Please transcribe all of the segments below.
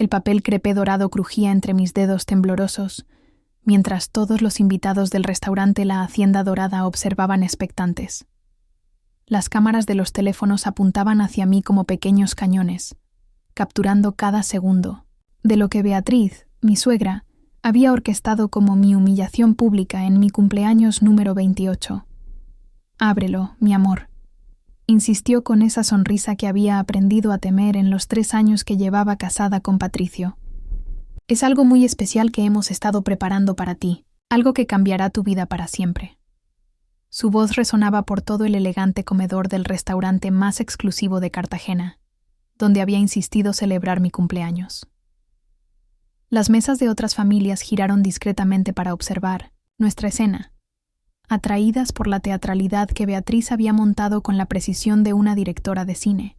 El papel crepé dorado crujía entre mis dedos temblorosos, mientras todos los invitados del restaurante La Hacienda Dorada observaban expectantes. Las cámaras de los teléfonos apuntaban hacia mí como pequeños cañones, capturando cada segundo de lo que Beatriz, mi suegra, había orquestado como mi humillación pública en mi cumpleaños número 28. «Ábrelo, mi amor», insistió con esa sonrisa que había aprendido a temer en los 3 años que llevaba casada con Patricio. «Es algo muy especial que hemos estado preparando para ti, algo que cambiará tu vida para siempre». Su voz resonaba por todo el elegante comedor del restaurante más exclusivo de Cartagena, donde había insistido celebrar mi cumpleaños. Las mesas de otras familias giraron discretamente para observar nuestra escena, atraídas por la teatralidad que Beatriz había montado con la precisión de una directora de cine.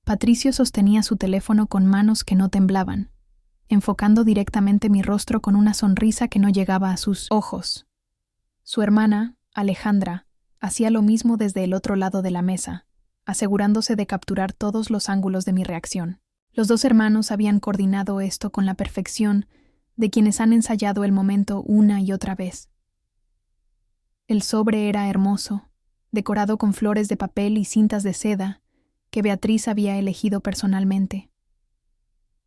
Patricio sostenía su teléfono con manos que no temblaban, enfocando directamente mi rostro con una sonrisa que no llegaba a sus ojos. Su hermana, Alejandra, hacía lo mismo desde el otro lado de la mesa, asegurándose de capturar todos los ángulos de mi reacción. Los 2 hermanos habían coordinado esto con la perfección de quienes han ensayado el momento una y otra vez. El sobre era hermoso, decorado con flores de papel y cintas de seda que Beatriz había elegido personalmente.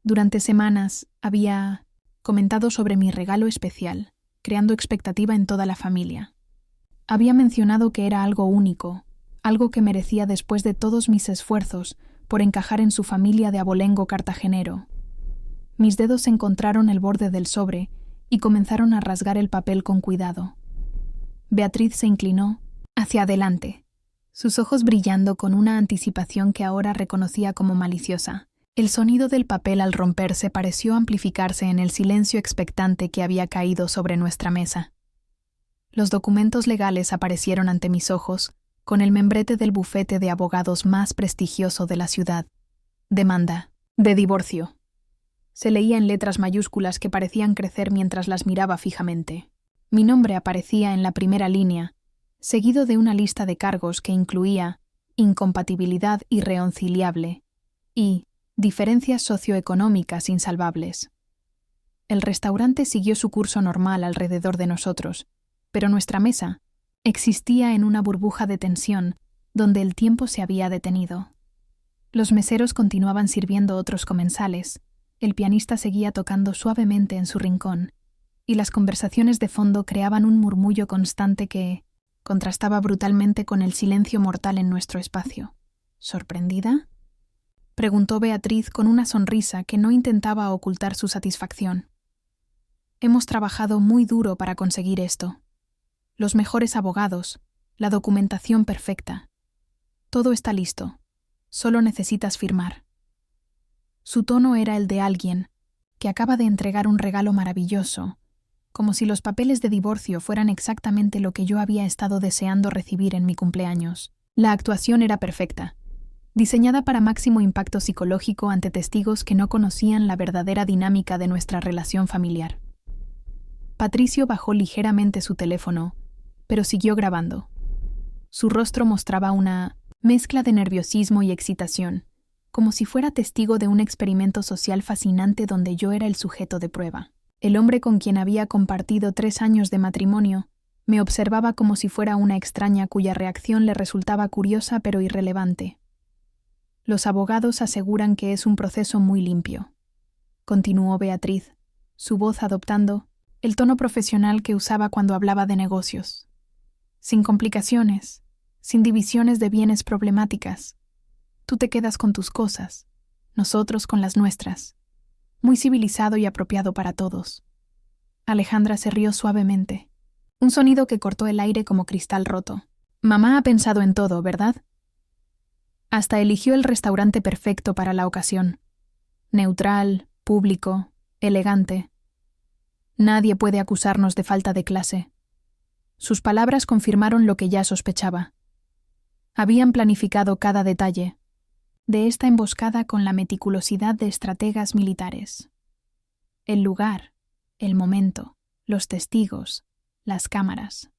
Durante semanas había comentado sobre mi regalo especial, creando expectativa en toda la familia. Había mencionado que era algo único, algo que merecía después de todos mis esfuerzos por encajar en su familia de abolengo cartagenero. Mis dedos encontraron el borde del sobre y comenzaron a rasgar el papel con cuidado. Beatriz se inclinó hacia adelante, sus ojos brillando con una anticipación que ahora reconocía como maliciosa. El sonido del papel al romperse pareció amplificarse en el silencio expectante que había caído sobre nuestra mesa. Los documentos legales aparecieron ante mis ojos, con el membrete del bufete de abogados más prestigioso de la ciudad. Demanda de divorcio. Se leía en letras mayúsculas que parecían crecer mientras las miraba fijamente. Mi nombre aparecía en la primera línea, seguido de una lista de cargos que incluía incompatibilidad irreconciliable y diferencias socioeconómicas insalvables. El restaurante siguió su curso normal alrededor de nosotros, pero nuestra mesa existía en una burbuja de tensión donde el tiempo se había detenido. Los meseros continuaban sirviendo otros comensales, el pianista seguía tocando suavemente en su rincón, y las conversaciones de fondo creaban un murmullo constante que contrastaba brutalmente con el silencio mortal en nuestro espacio. ¿Sorprendida?, preguntó Beatriz con una sonrisa que no intentaba ocultar su satisfacción. Hemos trabajado muy duro para conseguir esto. Los mejores abogados, la documentación perfecta. Todo está listo. Solo necesitas firmar. Su tono era el de alguien que acaba de entregar un regalo maravilloso, como si los papeles de divorcio fueran exactamente lo que yo había estado deseando recibir en mi cumpleaños. La actuación era perfecta, diseñada para máximo impacto psicológico ante testigos que no conocían la verdadera dinámica de nuestra relación familiar. Patricio bajó ligeramente su teléfono, pero siguió grabando. Su rostro mostraba una mezcla de nerviosismo y excitación, como si fuera testigo de un experimento social fascinante donde yo era el sujeto de prueba. El hombre con quien había compartido 3 años de matrimonio me observaba como si fuera una extraña cuya reacción le resultaba curiosa pero irrelevante. Los abogados aseguran que es un proceso muy limpio, continuó Beatriz, su voz adoptando el tono profesional que usaba cuando hablaba de negocios. Sin complicaciones, sin divisiones de bienes problemáticas. Tú te quedas con tus cosas, nosotros con las nuestras. Muy civilizado y apropiado para todos. Alejandra se rió suavemente. Un sonido que cortó el aire como cristal roto. Mamá ha pensado en todo, ¿verdad? Hasta eligió el restaurante perfecto para la ocasión. Neutral, público, elegante. Nadie puede acusarnos de falta de clase. Sus palabras confirmaron lo que ya sospechaba. Habían planificado cada detalle de esta emboscada con la meticulosidad de estrategas militares. El lugar, el momento, los testigos, las cámaras.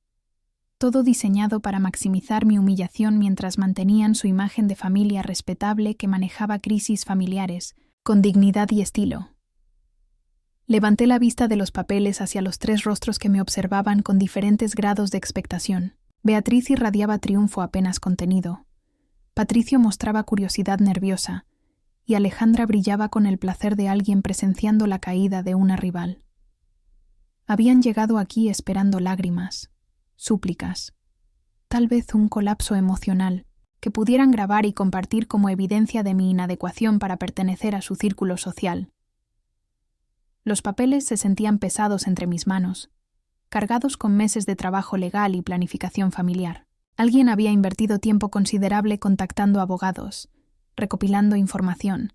Todo diseñado para maximizar mi humillación mientras mantenían su imagen de familia respetable que manejaba crisis familiares con dignidad y estilo. Levanté la vista de los papeles hacia los 3 rostros que me observaban con diferentes grados de expectación. Beatriz irradiaba triunfo apenas contenido. Patricio mostraba curiosidad nerviosa, y Alejandra brillaba con el placer de alguien presenciando la caída de una rival. Habían llegado aquí esperando lágrimas, súplicas, tal vez un colapso emocional, que pudieran grabar y compartir como evidencia de mi inadecuación para pertenecer a su círculo social. Los papeles se sentían pesados entre mis manos, cargados con meses de trabajo legal y planificación familiar. Alguien había invertido tiempo considerable contactando abogados, recopilando información,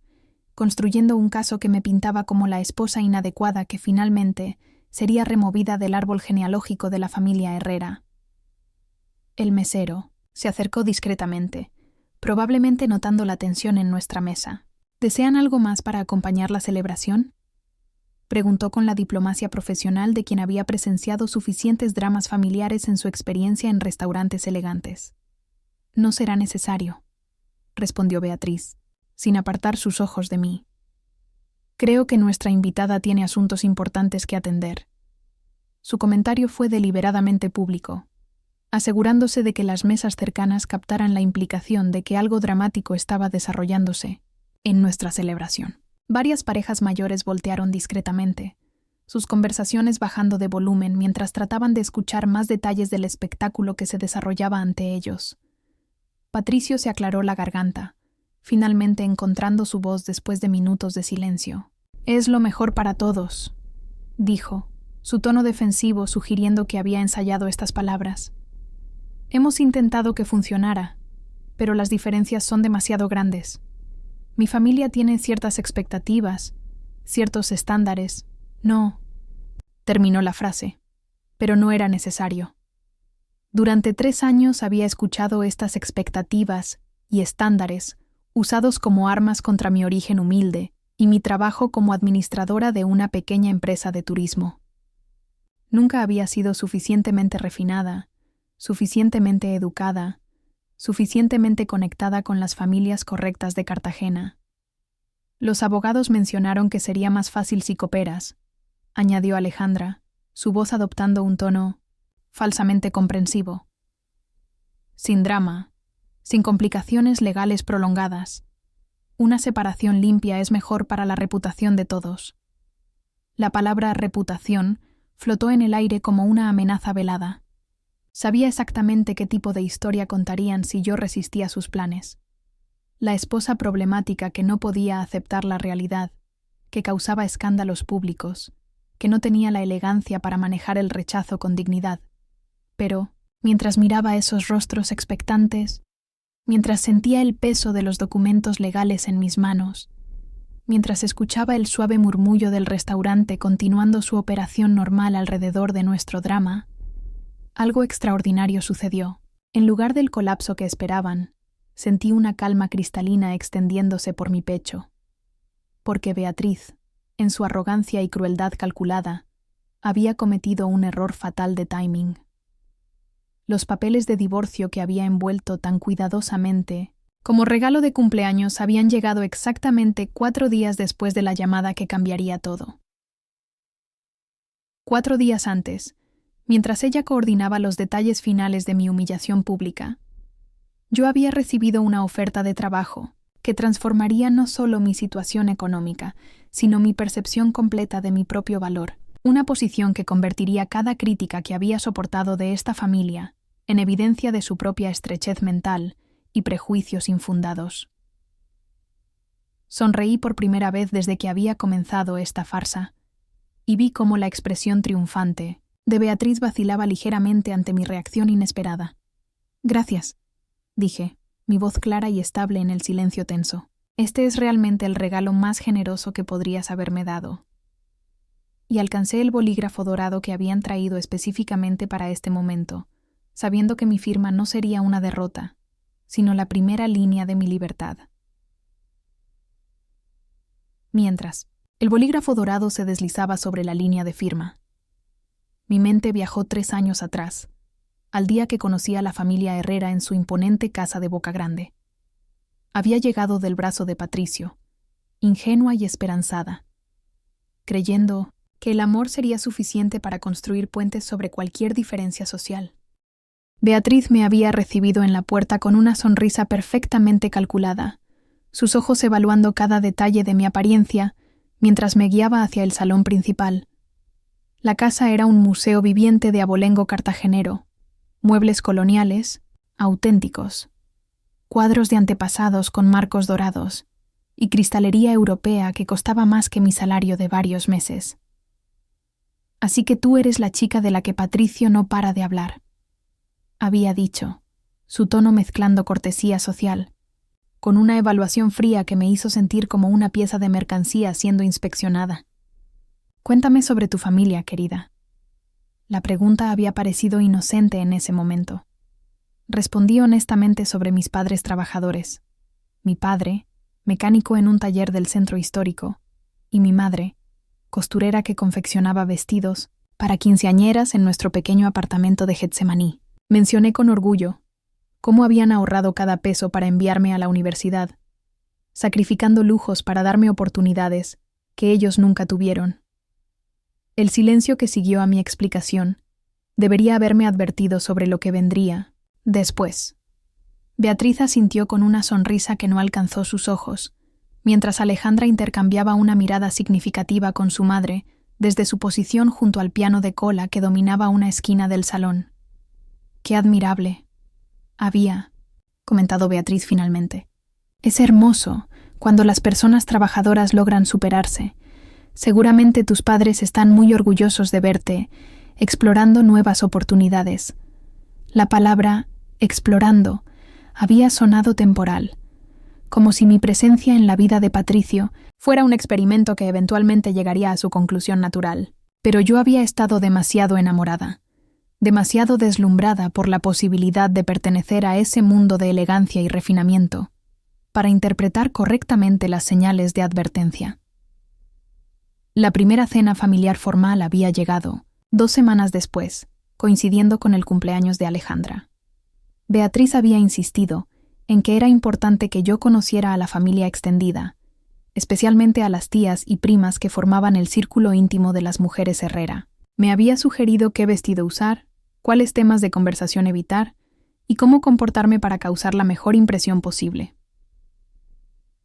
construyendo un caso que me pintaba como la esposa inadecuada que finalmente sería removida del árbol genealógico de la familia Herrera. El mesero se acercó discretamente, probablemente notando la tensión en nuestra mesa. ¿Desean algo más para acompañar la celebración?, preguntó con la diplomacia profesional de quien había presenciado suficientes dramas familiares en su experiencia en restaurantes elegantes. No será necesario, respondió Beatriz, sin apartar sus ojos de mí. Creo que nuestra invitada tiene asuntos importantes que atender. Su comentario fue deliberadamente público, asegurándose de que las mesas cercanas captaran la implicación de que algo dramático estaba desarrollándose en nuestra celebración. Varias parejas mayores voltearon discretamente, sus conversaciones bajando de volumen mientras trataban de escuchar más detalles del espectáculo que se desarrollaba ante ellos. Patricio se aclaró la garganta, finalmente encontrando su voz después de minutos de silencio. «Es lo mejor para todos», dijo, su tono defensivo sugiriendo que había ensayado estas palabras. «Hemos intentado que funcionara, pero las diferencias son demasiado grandes. Mi familia tiene ciertas expectativas, ciertos estándares. No», terminó la frase, pero no era necesario. Durante 3 años había escuchado estas expectativas y estándares usados como armas contra mi origen humilde y mi trabajo como administradora de una pequeña empresa de turismo. Nunca había sido suficientemente refinada, suficientemente educada, suficientemente conectada con las familias correctas de Cartagena. Los abogados mencionaron que sería más fácil si cooperas, añadió Alejandra, su voz adoptando un tono falsamente comprensivo. Sin drama, sin complicaciones legales prolongadas. Una separación limpia es mejor para la reputación de todos. La palabra reputación flotó en el aire como una amenaza velada. Sabía exactamente qué tipo de historia contarían si yo resistía sus planes. La esposa problemática que no podía aceptar la realidad, que causaba escándalos públicos, que no tenía la elegancia para manejar el rechazo con dignidad. Pero, mientras miraba esos rostros expectantes, mientras sentía el peso de los documentos legales en mis manos, mientras escuchaba el suave murmullo del restaurante continuando su operación normal alrededor de nuestro drama, algo extraordinario sucedió. En lugar del colapso que esperaban, sentí una calma cristalina extendiéndose por mi pecho. Porque Beatriz, en su arrogancia y crueldad calculada, había cometido un error fatal de timing. Los papeles de divorcio que había envuelto tan cuidadosamente, como regalo de cumpleaños, habían llegado exactamente 4 días después de la llamada que cambiaría todo. 4 días antes, mientras ella coordinaba los detalles finales de mi humillación pública, yo había recibido una oferta de trabajo que transformaría no solo mi situación económica, sino mi percepción completa de mi propio valor, una posición que convertiría cada crítica que había soportado de esta familia en evidencia de su propia estrechez mental y prejuicios infundados. Sonreí por primera vez desde que había comenzado esta farsa, y vi cómo la expresión triunfante de Beatriz vacilaba ligeramente ante mi reacción inesperada. «Gracias», dije, mi voz clara y estable en el silencio tenso. «Este es realmente el regalo más generoso que podrías haberme dado». Y alcancé el bolígrafo dorado que habían traído específicamente para este momento, sabiendo que mi firma no sería una derrota, sino la primera línea de mi libertad. Mientras, el bolígrafo dorado se deslizaba sobre la línea de firma. Mi mente viajó 3 años atrás, al día que conocí a la familia Herrera en su imponente casa de Boca Grande. Había llegado del brazo de Patricio, ingenua y esperanzada, creyendo que el amor sería suficiente para construir puentes sobre cualquier diferencia social. Beatriz me había recibido en la puerta con una sonrisa perfectamente calculada, sus ojos evaluando cada detalle de mi apariencia mientras me guiaba hacia el salón principal. La casa era un museo viviente de abolengo cartagenero, muebles coloniales, auténticos, cuadros de antepasados con marcos dorados y cristalería europea que costaba más que mi salario de varios meses. «Así que tú eres la chica de la que Patricio no para de hablar», había dicho, su tono mezclando cortesía social, con una evaluación fría que me hizo sentir como una pieza de mercancía siendo inspeccionada. «Cuéntame sobre tu familia, querida». La pregunta había parecido inocente en ese momento. Respondí honestamente sobre mis padres trabajadores. Mi padre, mecánico en un taller del centro histórico, y mi madre, costurera que confeccionaba vestidos para quinceañeras en nuestro pequeño apartamento de Getsemaní. Mencioné con orgullo cómo habían ahorrado cada peso para enviarme a la universidad, sacrificando lujos para darme oportunidades que ellos nunca tuvieron. El silencio que siguió a mi explicación debería haberme advertido sobre lo que vendría después. Beatriz asintió con una sonrisa que no alcanzó sus ojos, mientras Alejandra intercambiaba una mirada significativa con su madre desde su posición junto al piano de cola que dominaba una esquina del salón. «Qué admirable», había comentado Beatriz finalmente. «Es hermoso cuando las personas trabajadoras logran superarse. Seguramente tus padres están muy orgullosos de verte explorando nuevas oportunidades». La palabra «explorando» había sonado temporal, como si mi presencia en la vida de Patricio fuera un experimento que eventualmente llegaría a su conclusión natural. Pero yo había estado demasiado enamorada, demasiado deslumbrada por la posibilidad de pertenecer a ese mundo de elegancia y refinamiento, para interpretar correctamente las señales de advertencia. La primera cena familiar formal había llegado, 2 semanas después, coincidiendo con el cumpleaños de Alejandra. Beatriz había insistido en que era importante que yo conociera a la familia extendida, especialmente a las tías y primas que formaban el círculo íntimo de las mujeres Herrera. Me había sugerido qué vestido usar, cuáles temas de conversación evitar y cómo comportarme para causar la mejor impresión posible.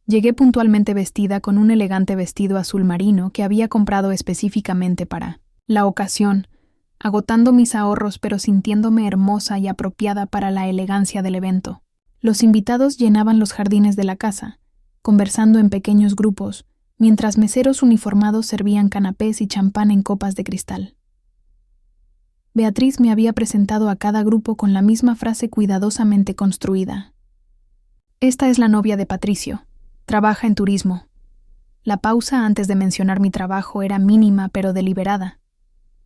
Llegué puntualmente vestida con un elegante vestido azul marino que había comprado específicamente para la ocasión, agotando mis ahorros pero sintiéndome hermosa y apropiada para la elegancia del evento. Los invitados llenaban los jardines de la casa, conversando en pequeños grupos, mientras meseros uniformados servían canapés y champán en copas de cristal. Beatriz me había presentado a cada grupo con la misma frase cuidadosamente construida. «Esta es la novia de Patricio. Trabaja en turismo». La pausa antes de mencionar mi trabajo era mínima pero deliberada,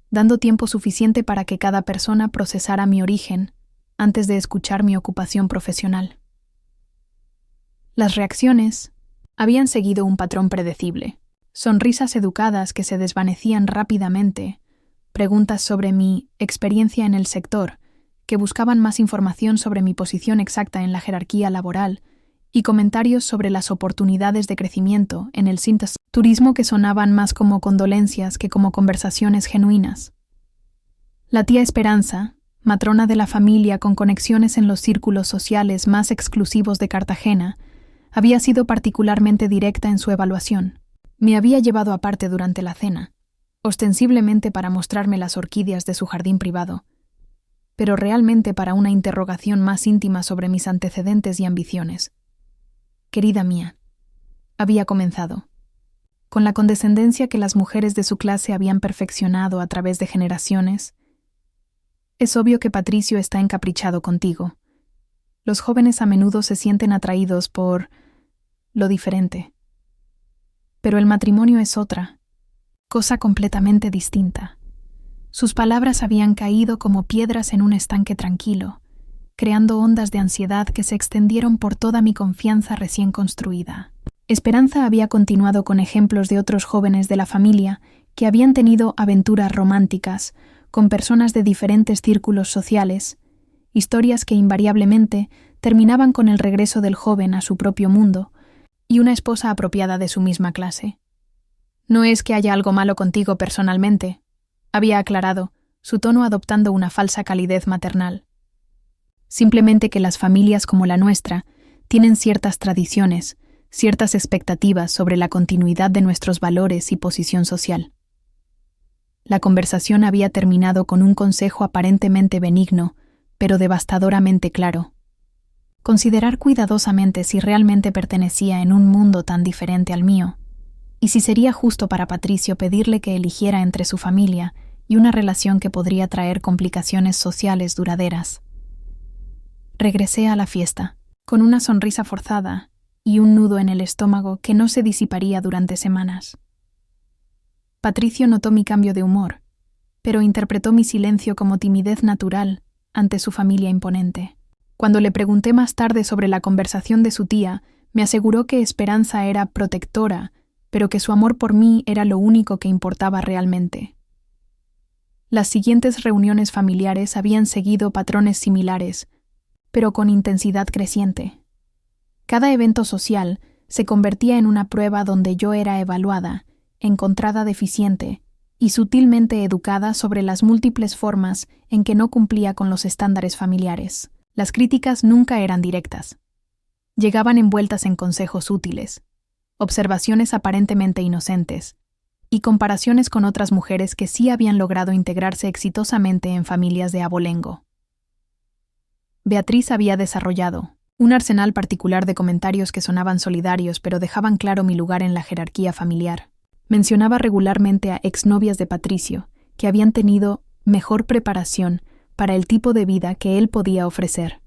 dando tiempo suficiente para que cada persona procesara mi origen antes de escuchar mi ocupación profesional. Las reacciones habían seguido un patrón predecible. Sonrisas educadas que se desvanecían rápidamente, preguntas sobre mi experiencia en el sector, que buscaban más información sobre mi posición exacta en la jerarquía laboral, y comentarios sobre las oportunidades de crecimiento en el turismo que sonaban más como condolencias que como conversaciones genuinas. La tía Esperanza, matrona de la familia con conexiones en los círculos sociales más exclusivos de Cartagena, había sido particularmente directa en su evaluación. Me había llevado aparte durante la cena, ostensiblemente para mostrarme las orquídeas de su jardín privado, pero realmente para una interrogación más íntima sobre mis antecedentes y ambiciones. «Querida mía», había comenzado, con la condescendencia que las mujeres de su clase habían perfeccionado a través de generaciones, «es obvio que Patricio está encaprichado contigo. Los jóvenes a menudo se sienten atraídos por lo diferente. Pero el matrimonio es otra, cosa completamente distinta». Sus palabras habían caído como piedras en un estanque tranquilo, creando ondas de ansiedad que se extendieron por toda mi confianza recién construida. Esperanza había continuado con ejemplos de otros jóvenes de la familia que habían tenido aventuras románticas con personas de diferentes círculos sociales, historias que invariablemente terminaban con el regreso del joven a su propio mundo, y una esposa apropiada de su misma clase. No es que haya algo malo contigo personalmente, había aclarado, su tono adoptando una falsa calidez maternal. Simplemente que las familias como la nuestra tienen ciertas tradiciones, ciertas expectativas sobre la continuidad de nuestros valores y posición social. La conversación había terminado con un consejo aparentemente benigno, pero devastadoramente claro. Considerar cuidadosamente si realmente pertenecía en un mundo tan diferente al mío, y si sería justo para Patricio pedirle que eligiera entre su familia y una relación que podría traer complicaciones sociales duraderas. Regresé a la fiesta, con una sonrisa forzada y un nudo en el estómago que no se disiparía durante semanas. Patricio notó mi cambio de humor, pero interpretó mi silencio como timidez natural ante su familia imponente. Cuando le pregunté más tarde sobre la conversación de su tía, me aseguró que Esperanza era protectora, pero que su amor por mí era lo único que importaba realmente. Las siguientes reuniones familiares habían seguido patrones similares, pero con intensidad creciente. Cada evento social se convertía en una prueba donde yo era evaluada, encontrada deficiente y sutilmente educada sobre las múltiples formas en que no cumplía con los estándares familiares. Las críticas nunca eran directas. Llegaban envueltas en consejos útiles, observaciones aparentemente inocentes y comparaciones con otras mujeres que sí habían logrado integrarse exitosamente en familias de abolengo. Beatriz había desarrollado un arsenal particular de comentarios que sonaban solidarios pero dejaban claro mi lugar en la jerarquía familiar. Mencionaba regularmente a exnovias de Patricio, que habían tenido mejor preparación para el tipo de vida que él podía ofrecer.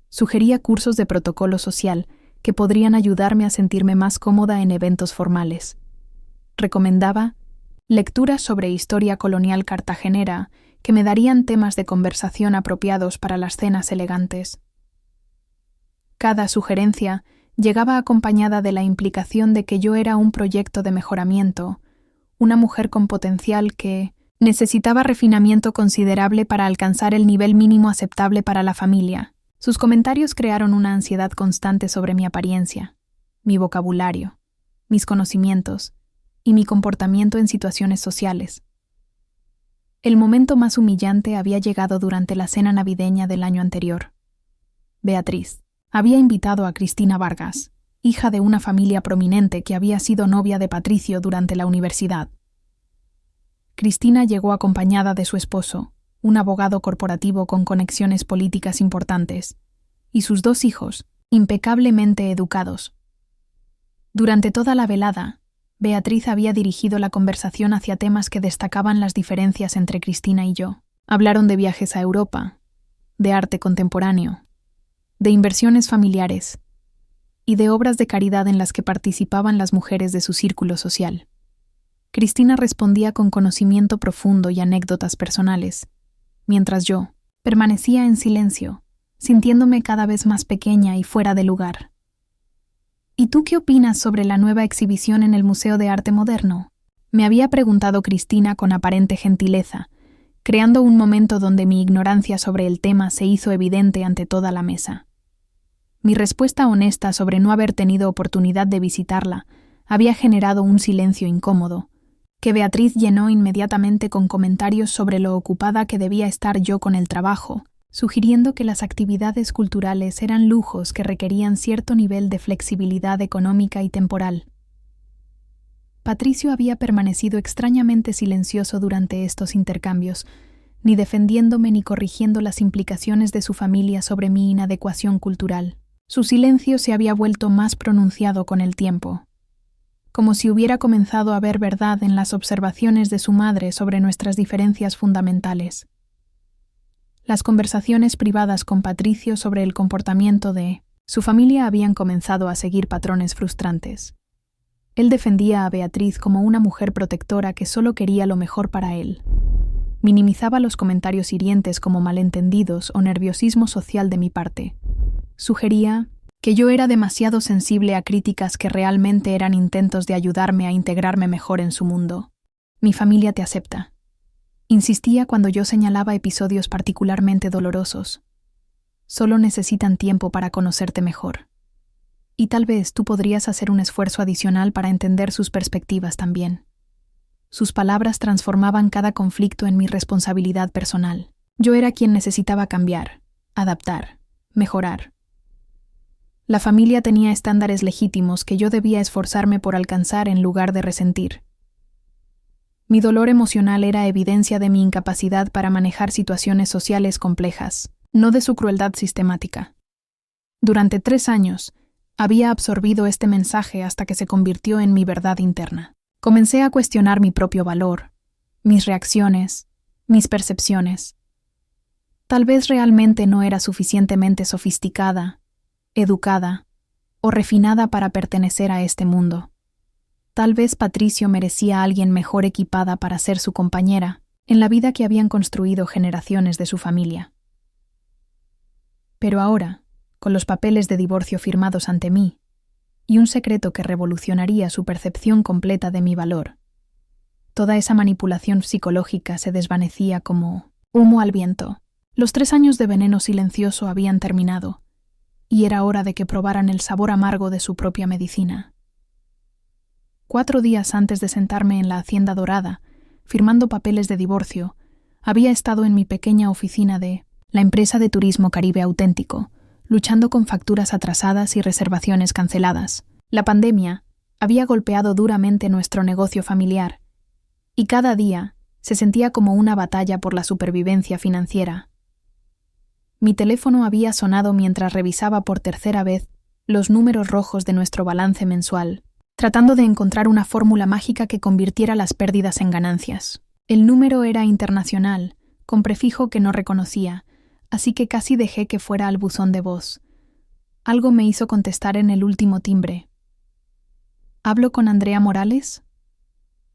Sugería cursos de protocolo social que podrían ayudarme a sentirme más cómoda en eventos formales. Recomendaba lecturas sobre historia colonial cartagenera que me darían temas de conversación apropiados para las cenas elegantes. Cada sugerencia llegaba acompañada de la implicación de que yo era un proyecto de mejoramiento, una mujer con potencial que necesitaba refinamiento considerable para alcanzar el nivel mínimo aceptable para la familia. Sus comentarios crearon una ansiedad constante sobre mi apariencia, mi vocabulario, mis conocimientos y mi comportamiento en situaciones sociales. El momento más humillante había llegado durante la cena navideña del año anterior. Beatriz había invitado a Cristina Vargas, hija de una familia prominente que había sido novia de Patricio durante la universidad. Cristina llegó acompañada de su esposo, un abogado corporativo con conexiones políticas importantes, y sus 2 hijos, impecablemente educados. Durante toda la velada, Beatriz había dirigido la conversación hacia temas que destacaban las diferencias entre Cristina y yo. Hablaron de viajes a Europa, de arte contemporáneo, de inversiones familiares y de obras de caridad en las que participaban las mujeres de su círculo social. Cristina respondía con conocimiento profundo y anécdotas personales, mientras yo permanecía en silencio, sintiéndome cada vez más pequeña y fuera de lugar. ¿Y tú qué opinas sobre la nueva exhibición en el Museo de Arte Moderno?, me había preguntado Cristina con aparente gentileza, creando un momento donde mi ignorancia sobre el tema se hizo evidente ante toda la mesa. Mi respuesta honesta sobre no haber tenido oportunidad de visitarla había generado un silencio incómodo, que Beatriz llenó inmediatamente con comentarios sobre lo ocupada que debía estar yo con el trabajo, sugiriendo que las actividades culturales eran lujos que requerían cierto nivel de flexibilidad económica y temporal. Patricio había permanecido extrañamente silencioso durante estos intercambios, ni defendiéndome ni corrigiendo las implicaciones de su familia sobre mi inadecuación cultural. Su silencio se había vuelto más pronunciado con el tiempo, como si hubiera comenzado a ver verdad en las observaciones de su madre sobre nuestras diferencias fundamentales. Las conversaciones privadas con Patricio sobre el comportamiento de su familia habían comenzado a seguir patrones frustrantes. Él defendía a Beatriz como una mujer protectora que solo quería lo mejor para él. Minimizaba los comentarios hirientes como malentendidos o nerviosismo social de mi parte. Sugería que yo era demasiado sensible a críticas que realmente eran intentos de ayudarme a integrarme mejor en su mundo. Mi familia te acepta. Insistía cuando yo señalaba episodios particularmente dolorosos. Solo necesitan tiempo para conocerte mejor. Y tal vez tú podrías hacer un esfuerzo adicional para entender sus perspectivas también. Sus palabras transformaban cada conflicto en mi responsabilidad personal. Yo era quien necesitaba cambiar, adaptar, mejorar. La familia tenía estándares legítimos que yo debía esforzarme por alcanzar en lugar de resentir. Mi dolor emocional era evidencia de mi incapacidad para manejar situaciones sociales complejas, no de su crueldad sistemática. Durante 3 años, había absorbido este mensaje hasta que se convirtió en mi verdad interna. Comencé a cuestionar mi propio valor, mis reacciones, mis percepciones. Tal vez realmente no era suficientemente sofisticada, educada o refinada para pertenecer a este mundo. Tal vez Patricio merecía a alguien mejor equipada para ser su compañera en la vida que habían construido generaciones de su familia. Pero ahora, con los papeles de divorcio firmados ante mí, y un secreto que revolucionaría su percepción completa de mi valor, toda esa manipulación psicológica se desvanecía como humo al viento. Los 3 años de veneno silencioso habían terminado, y era hora de que probaran el sabor amargo de su propia medicina. 4 días antes de sentarme en la Hacienda Dorada, firmando papeles de divorcio, había estado en mi pequeña oficina de la empresa de turismo Caribe Auténtico, luchando con facturas atrasadas y reservaciones canceladas. La pandemia había golpeado duramente nuestro negocio familiar, y cada día se sentía como una batalla por la supervivencia financiera. Mi teléfono había sonado mientras revisaba por 3ª vez los números rojos de nuestro balance mensual, tratando de encontrar una fórmula mágica que convirtiera las pérdidas en ganancias. El número era internacional, con prefijo que no reconocía, así que casi dejé que fuera al buzón de voz. Algo me hizo contestar en el último timbre. ¿Hablo con Andrea Morales?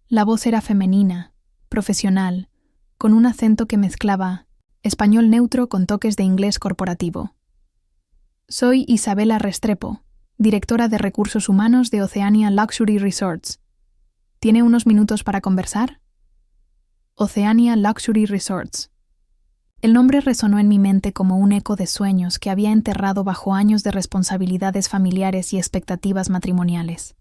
La voz era femenina, profesional, con un acento que mezclaba español neutro con toques de inglés corporativo. Soy Isabela Restrepo, directora de Recursos Humanos de Oceania Luxury Resorts. ¿Tiene unos minutos para conversar? Oceania Luxury Resorts. El nombre resonó en mi mente como un eco de sueños que había enterrado bajo años de responsabilidades familiares y expectativas matrimoniales.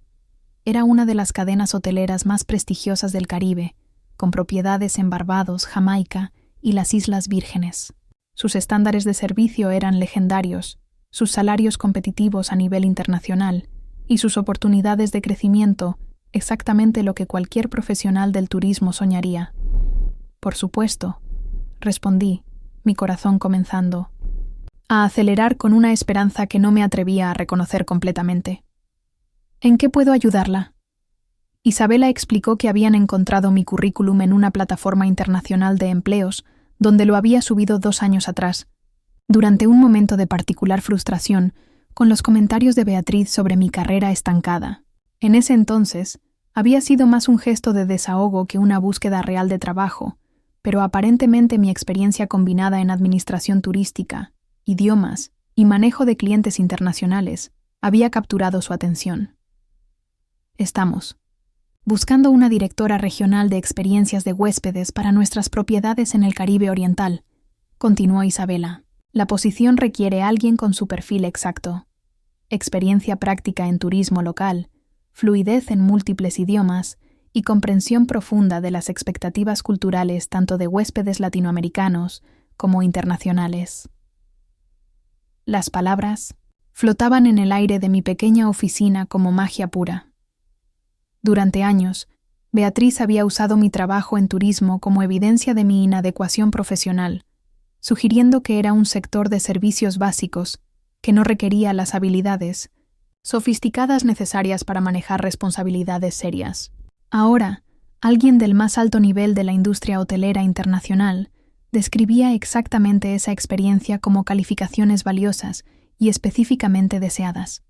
Era una de las cadenas hoteleras más prestigiosas del Caribe, con propiedades en Barbados, Jamaica y las Islas Vírgenes. Sus estándares de servicio eran legendarios, sus salarios competitivos a nivel internacional y sus oportunidades de crecimiento exactamente lo que cualquier profesional del turismo soñaría. Por supuesto, respondí, mi corazón comenzando a acelerar con una esperanza que no me atrevía a reconocer completamente. ¿En qué puedo ayudarla? Isabela explicó que habían encontrado mi currículum en una plataforma internacional de empleos donde lo había subido 2 años atrás, durante un momento de particular frustración con los comentarios de Beatriz sobre mi carrera estancada. En ese entonces, había sido más un gesto de desahogo que una búsqueda real de trabajo, pero aparentemente mi experiencia combinada en administración turística, idiomas y manejo de clientes internacionales había capturado su atención. Estamos buscando una directora regional de experiencias de huéspedes para nuestras propiedades en el Caribe Oriental, continuó Isabela. La posición requiere a alguien con su perfil exacto: experiencia práctica en turismo local, fluidez en múltiples idiomas y comprensión profunda de las expectativas culturales tanto de huéspedes latinoamericanos como internacionales. Las palabras flotaban en el aire de mi pequeña oficina como magia pura. Durante años, Beatriz había usado mi trabajo en turismo como evidencia de mi inadecuación profesional, sugiriendo que era un sector de servicios básicos que no requería las habilidades sofisticadas necesarias para manejar responsabilidades serias. Ahora, alguien del más alto nivel de la industria hotelera internacional describía exactamente esa experiencia como calificaciones valiosas y específicamente deseadas.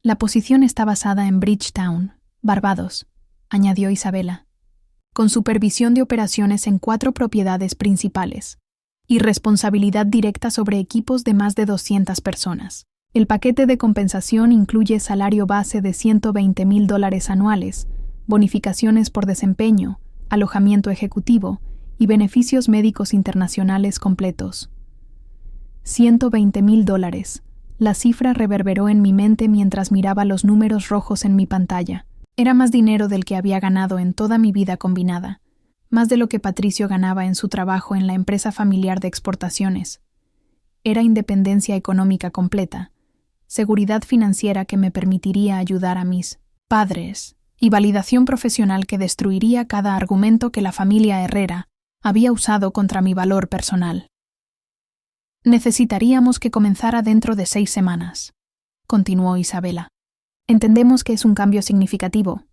La posición está basada en Bridgetown, Barbados, añadió Isabela, con supervisión de operaciones en 4 propiedades principales y responsabilidad directa sobre equipos de más de 200 personas. El paquete de compensación incluye salario base de $120,000 anuales, bonificaciones por desempeño, alojamiento ejecutivo y beneficios médicos internacionales completos. $120,000, La cifra reverberó en mi mente mientras miraba los números rojos en mi pantalla. Era más dinero del que había ganado en toda mi vida combinada, más de lo que Patricio ganaba en su trabajo en la empresa familiar de exportaciones. Era independencia económica completa, seguridad financiera que me permitiría ayudar a mis padres y validación profesional que destruiría cada argumento que la familia Herrera había usado contra mi valor personal. Necesitaríamos que comenzara dentro de 6 semanas, continuó Isabela. Entendemos que es un cambio significativo,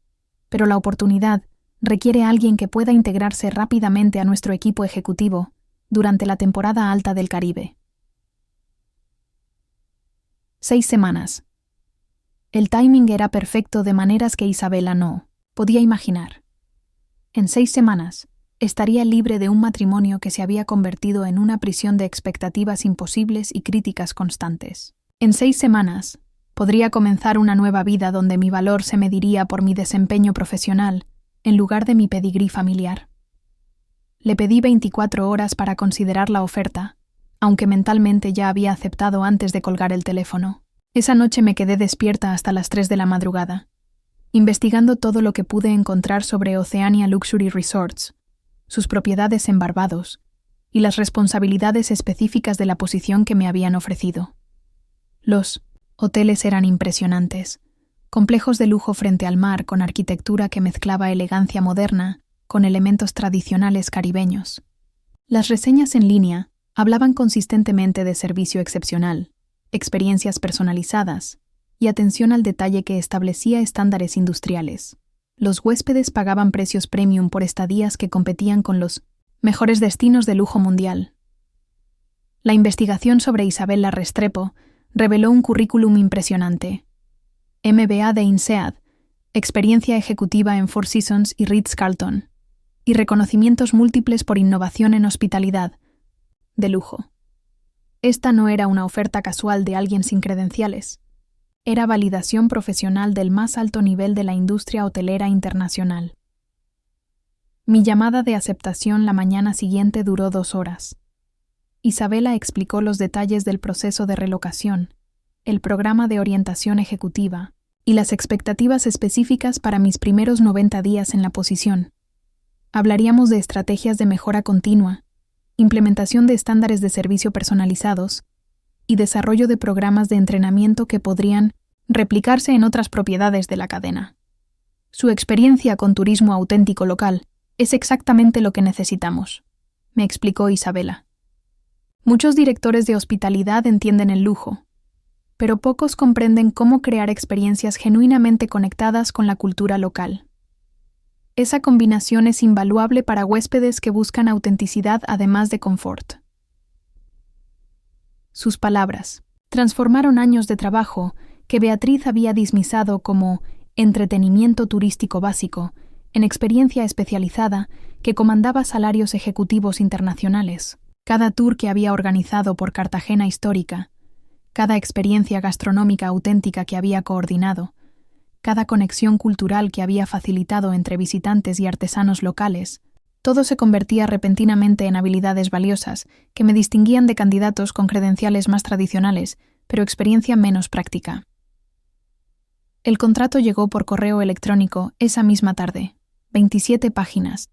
pero la oportunidad requiere a alguien que pueda integrarse rápidamente a nuestro equipo ejecutivo durante la temporada alta del Caribe. 6 semanas. El timing era perfecto de maneras que Isabela no podía imaginar. En 6 semanas, estaría libre de un matrimonio que se había convertido en una prisión de expectativas imposibles y críticas constantes. En 6 semanas, podría comenzar una nueva vida donde mi valor se mediría por mi desempeño profesional en lugar de mi pedigrí familiar. Le pedí 24 horas para considerar la oferta, aunque mentalmente ya había aceptado antes de colgar el teléfono. Esa noche me quedé despierta hasta las 3 de la madrugada, investigando todo lo que pude encontrar sobre Oceania Luxury Resorts, sus propiedades en Barbados y las responsabilidades específicas de la posición que me habían ofrecido. Los hoteles eran impresionantes, complejos de lujo frente al mar con arquitectura que mezclaba elegancia moderna con elementos tradicionales caribeños. Las reseñas en línea hablaban consistentemente de servicio excepcional, experiencias personalizadas y atención al detalle que establecía estándares industriales. Los huéspedes pagaban precios premium por estadías que competían con los mejores destinos de lujo mundial. La investigación sobre Isabela Restrepo reveló un currículum impresionante. MBA de INSEAD, experiencia ejecutiva en Four Seasons y Ritz-Carlton, y reconocimientos múltiples por innovación en hospitalidad, de lujo. Esta no era una oferta casual de alguien sin credenciales. Era validación profesional del más alto nivel de la industria hotelera internacional. Mi llamada de aceptación la mañana siguiente duró 2 horas. Isabela explicó los detalles del proceso de relocación, el programa de orientación ejecutiva y las expectativas específicas para mis primeros 90 días en la posición. Hablaríamos de estrategias de mejora continua, implementación de estándares de servicio personalizados y desarrollo de programas de entrenamiento que podrían replicarse en otras propiedades de la cadena. Su experiencia con turismo auténtico local es exactamente lo que necesitamos, me explicó Isabela. Muchos directores de hospitalidad entienden el lujo, pero pocos comprenden cómo crear experiencias genuinamente conectadas con la cultura local. Esa combinación es invaluable para huéspedes que buscan autenticidad además de confort. Sus palabras transformaron años de trabajo que Beatriz había dismisado como entretenimiento turístico básico en experiencia especializada que comandaba salarios ejecutivos internacionales. Cada tour que había organizado por Cartagena histórica, cada experiencia gastronómica auténtica que había coordinado, cada conexión cultural que había facilitado entre visitantes y artesanos locales, todo se convertía repentinamente en habilidades valiosas que me distinguían de candidatos con credenciales más tradicionales, pero experiencia menos práctica. El contrato llegó por correo electrónico esa misma tarde, 27 páginas,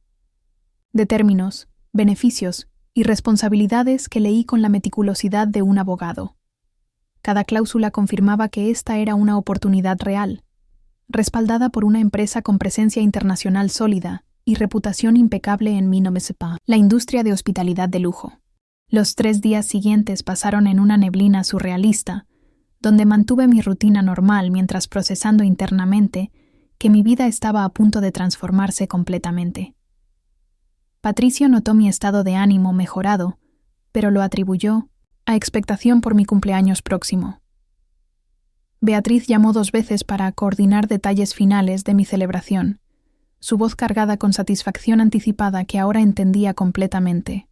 de términos, beneficios y responsabilidades que leí con la meticulosidad de un abogado. Cada cláusula confirmaba que esta era una oportunidad real, respaldada por una empresa con presencia internacional sólida y reputación impecable en la industria de hospitalidad de lujo. Los 3 días siguientes pasaron en una neblina surrealista, donde mantuve mi rutina normal mientras procesando internamente que mi vida estaba a punto de transformarse completamente. Patricio notó mi estado de ánimo mejorado, pero lo atribuyó a expectación por mi cumpleaños próximo. Beatriz llamó 2 veces para coordinar detalles finales de mi celebración, su voz cargada con satisfacción anticipada que ahora entendía completamente.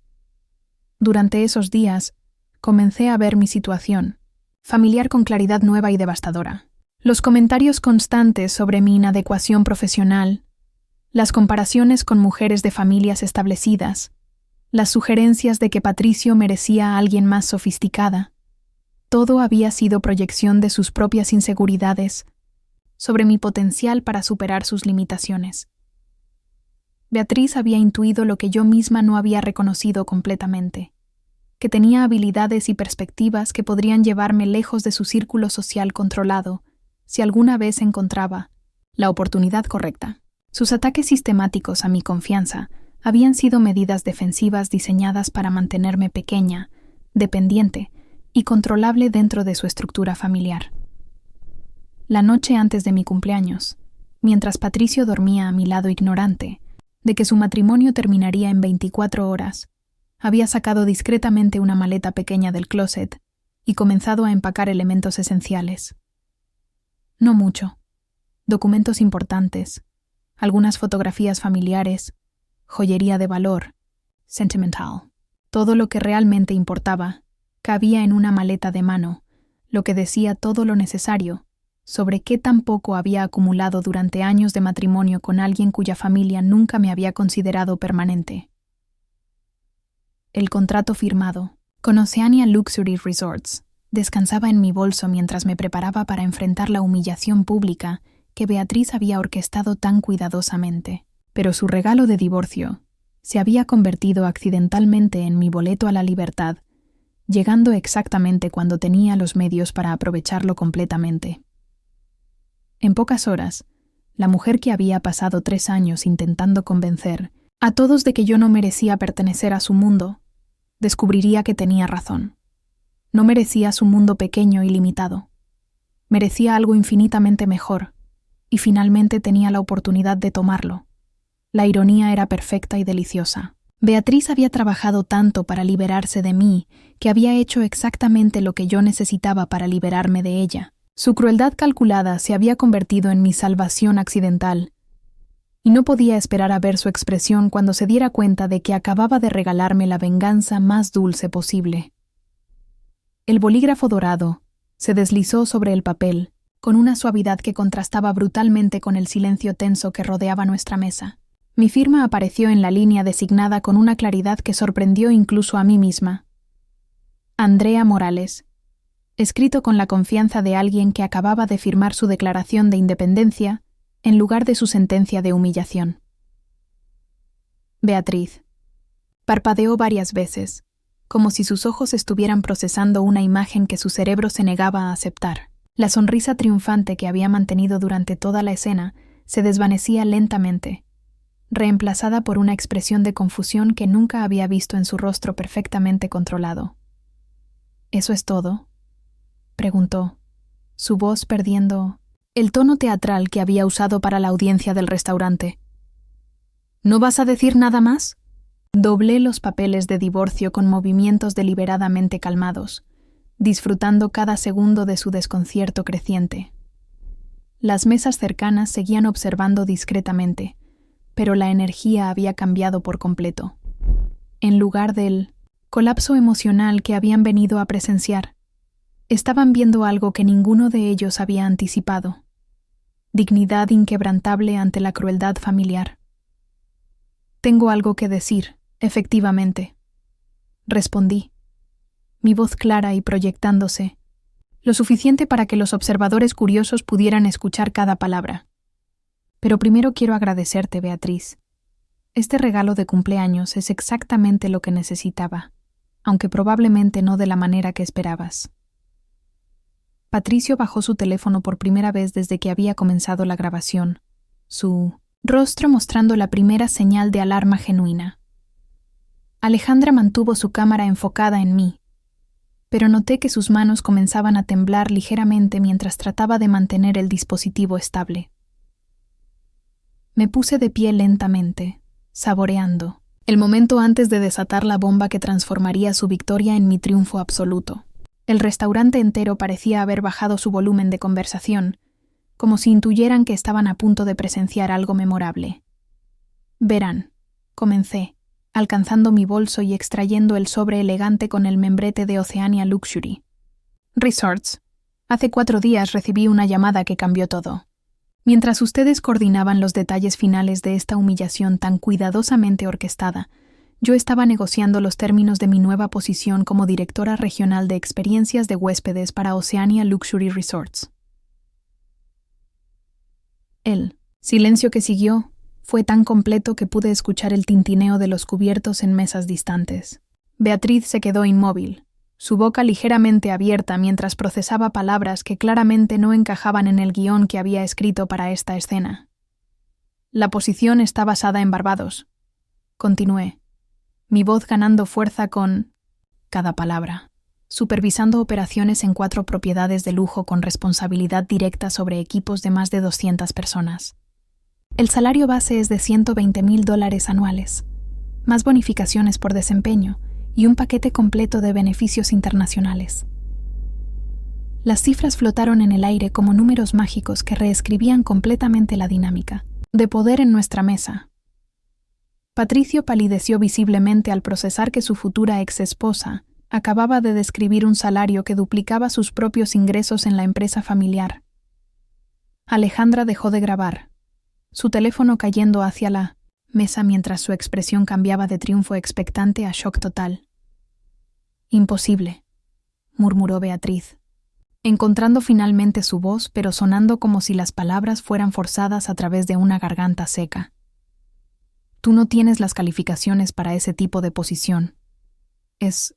Durante esos días, comencé a ver mi situación, familiar con claridad nueva y devastadora. Los comentarios constantes sobre mi inadecuación profesional, las comparaciones con mujeres de familias establecidas, las sugerencias de que Patricio merecía a alguien más sofisticada, todo había sido proyección de sus propias inseguridades sobre mi potencial para superar sus limitaciones. Beatriz había intuido lo que yo misma no había reconocido completamente, que tenía habilidades y perspectivas que podrían llevarme lejos de su círculo social controlado si alguna vez encontraba la oportunidad correcta. Sus ataques sistemáticos a mi confianza habían sido medidas defensivas diseñadas para mantenerme pequeña, dependiente y controlable dentro de su estructura familiar. La noche antes de mi cumpleaños, mientras Patricio dormía a mi lado ignorante de que su matrimonio terminaría en 24 horas, había sacado discretamente una maleta pequeña del closet y comenzado a empacar elementos esenciales. No mucho. Documentos importantes, algunas fotografías familiares, joyería de valor, sentimental. Todo lo que realmente importaba cabía en una maleta de mano, lo que decía todo lo necesario sobre qué tan poco había acumulado durante años de matrimonio con alguien cuya familia nunca me había considerado permanente. El contrato firmado, con Oceania Luxury Resorts, descansaba en mi bolso mientras me preparaba para enfrentar la humillación pública que Beatriz había orquestado tan cuidadosamente. Pero su regalo de divorcio se había convertido accidentalmente en mi boleto a la libertad, llegando exactamente cuando tenía los medios para aprovecharlo completamente. En pocas horas, la mujer que había pasado 3 años intentando convencer a todos de que yo no merecía pertenecer a su mundo, descubriría que tenía razón. No merecía su mundo pequeño y limitado. Merecía algo infinitamente mejor, y finalmente tenía la oportunidad de tomarlo. La ironía era perfecta y deliciosa. Beatriz había trabajado tanto para liberarse de mí que había hecho exactamente lo que yo necesitaba para liberarme de ella. Su crueldad calculada se había convertido en mi salvación accidental, y no podía esperar a ver su expresión cuando se diera cuenta de que acababa de regalarme la venganza más dulce posible. El bolígrafo dorado se deslizó sobre el papel con una suavidad que contrastaba brutalmente con el silencio tenso que rodeaba nuestra mesa. Mi firma apareció en la línea designada con una claridad que sorprendió incluso a mí misma. Andrea Morales, escrito con la confianza de alguien que acababa de firmar su declaración de independencia en lugar de su sentencia de humillación. Beatriz. Parpadeó varias veces, como si sus ojos estuvieran procesando una imagen que su cerebro se negaba a aceptar. La sonrisa triunfante que había mantenido durante toda la escena se desvanecía lentamente, reemplazada por una expresión de confusión que nunca había visto en su rostro perfectamente controlado. ¿Eso es todo?, preguntó, su voz perdiendo el tono teatral que había usado para la audiencia del restaurante. ¿No vas a decir nada más? Doblé los papeles de divorcio con movimientos deliberadamente calmados, disfrutando cada segundo de su desconcierto creciente. Las mesas cercanas seguían observando discretamente, pero la energía había cambiado por completo. En lugar del colapso emocional que habían venido a presenciar, estaban viendo algo que ninguno de ellos había anticipado: dignidad inquebrantable ante la crueldad familiar. Tengo algo que decir, efectivamente, respondí, mi voz clara y proyectándose, lo suficiente para que los observadores curiosos pudieran escuchar cada palabra. Pero primero quiero agradecerte, Beatriz. Este regalo de cumpleaños es exactamente lo que necesitaba, aunque probablemente no de la manera que esperabas. Patricio bajó su teléfono por primera vez desde que había comenzado la grabación, su rostro mostrando la primera señal de alarma genuina. Alejandra mantuvo su cámara enfocada en mí, pero noté que sus manos comenzaban a temblar ligeramente mientras trataba de mantener el dispositivo estable. Me puse de pie lentamente, saboreando el momento antes de desatar la bomba que transformaría su victoria en mi triunfo absoluto. El restaurante entero parecía haber bajado su volumen de conversación, como si intuyeran que estaban a punto de presenciar algo memorable. Verán, comencé, alcanzando mi bolso y extrayendo el sobre elegante con el membrete de Oceania Luxury Resorts. Hace 4 días recibí una llamada que cambió todo. Mientras ustedes coordinaban los detalles finales de esta humillación tan cuidadosamente orquestada, Yo estaba negociando los términos de mi nueva posición como directora regional de experiencias de huéspedes para Oceania Luxury Resorts. El silencio que siguió fue tan completo que pude escuchar el tintineo de los cubiertos en mesas distantes. Beatriz se quedó inmóvil, su boca ligeramente abierta mientras procesaba palabras que claramente no encajaban en el guión que había escrito para esta escena. La posición está basada en Barbados. Continué, mi voz ganando fuerza con cada palabra, supervisando operaciones en 4 propiedades de lujo con responsabilidad directa sobre equipos de más de 200 personas. El salario base es de $120,000 anuales, más bonificaciones por desempeño y un paquete completo de beneficios internacionales. Las cifras flotaron en el aire como números mágicos que reescribían completamente la dinámica de poder en nuestra mesa. Patricio palideció visiblemente al procesar que su futura ex-esposa acababa de describir un salario que duplicaba sus propios ingresos en la empresa familiar. Alejandra dejó de grabar, su teléfono cayendo hacia la mesa mientras su expresión cambiaba de triunfo expectante a shock total. «Imposible», murmuró Beatriz, encontrando finalmente su voz, pero sonando como si las palabras fueran forzadas a través de una garganta seca. «Tú no tienes las calificaciones para ese tipo de posición. Es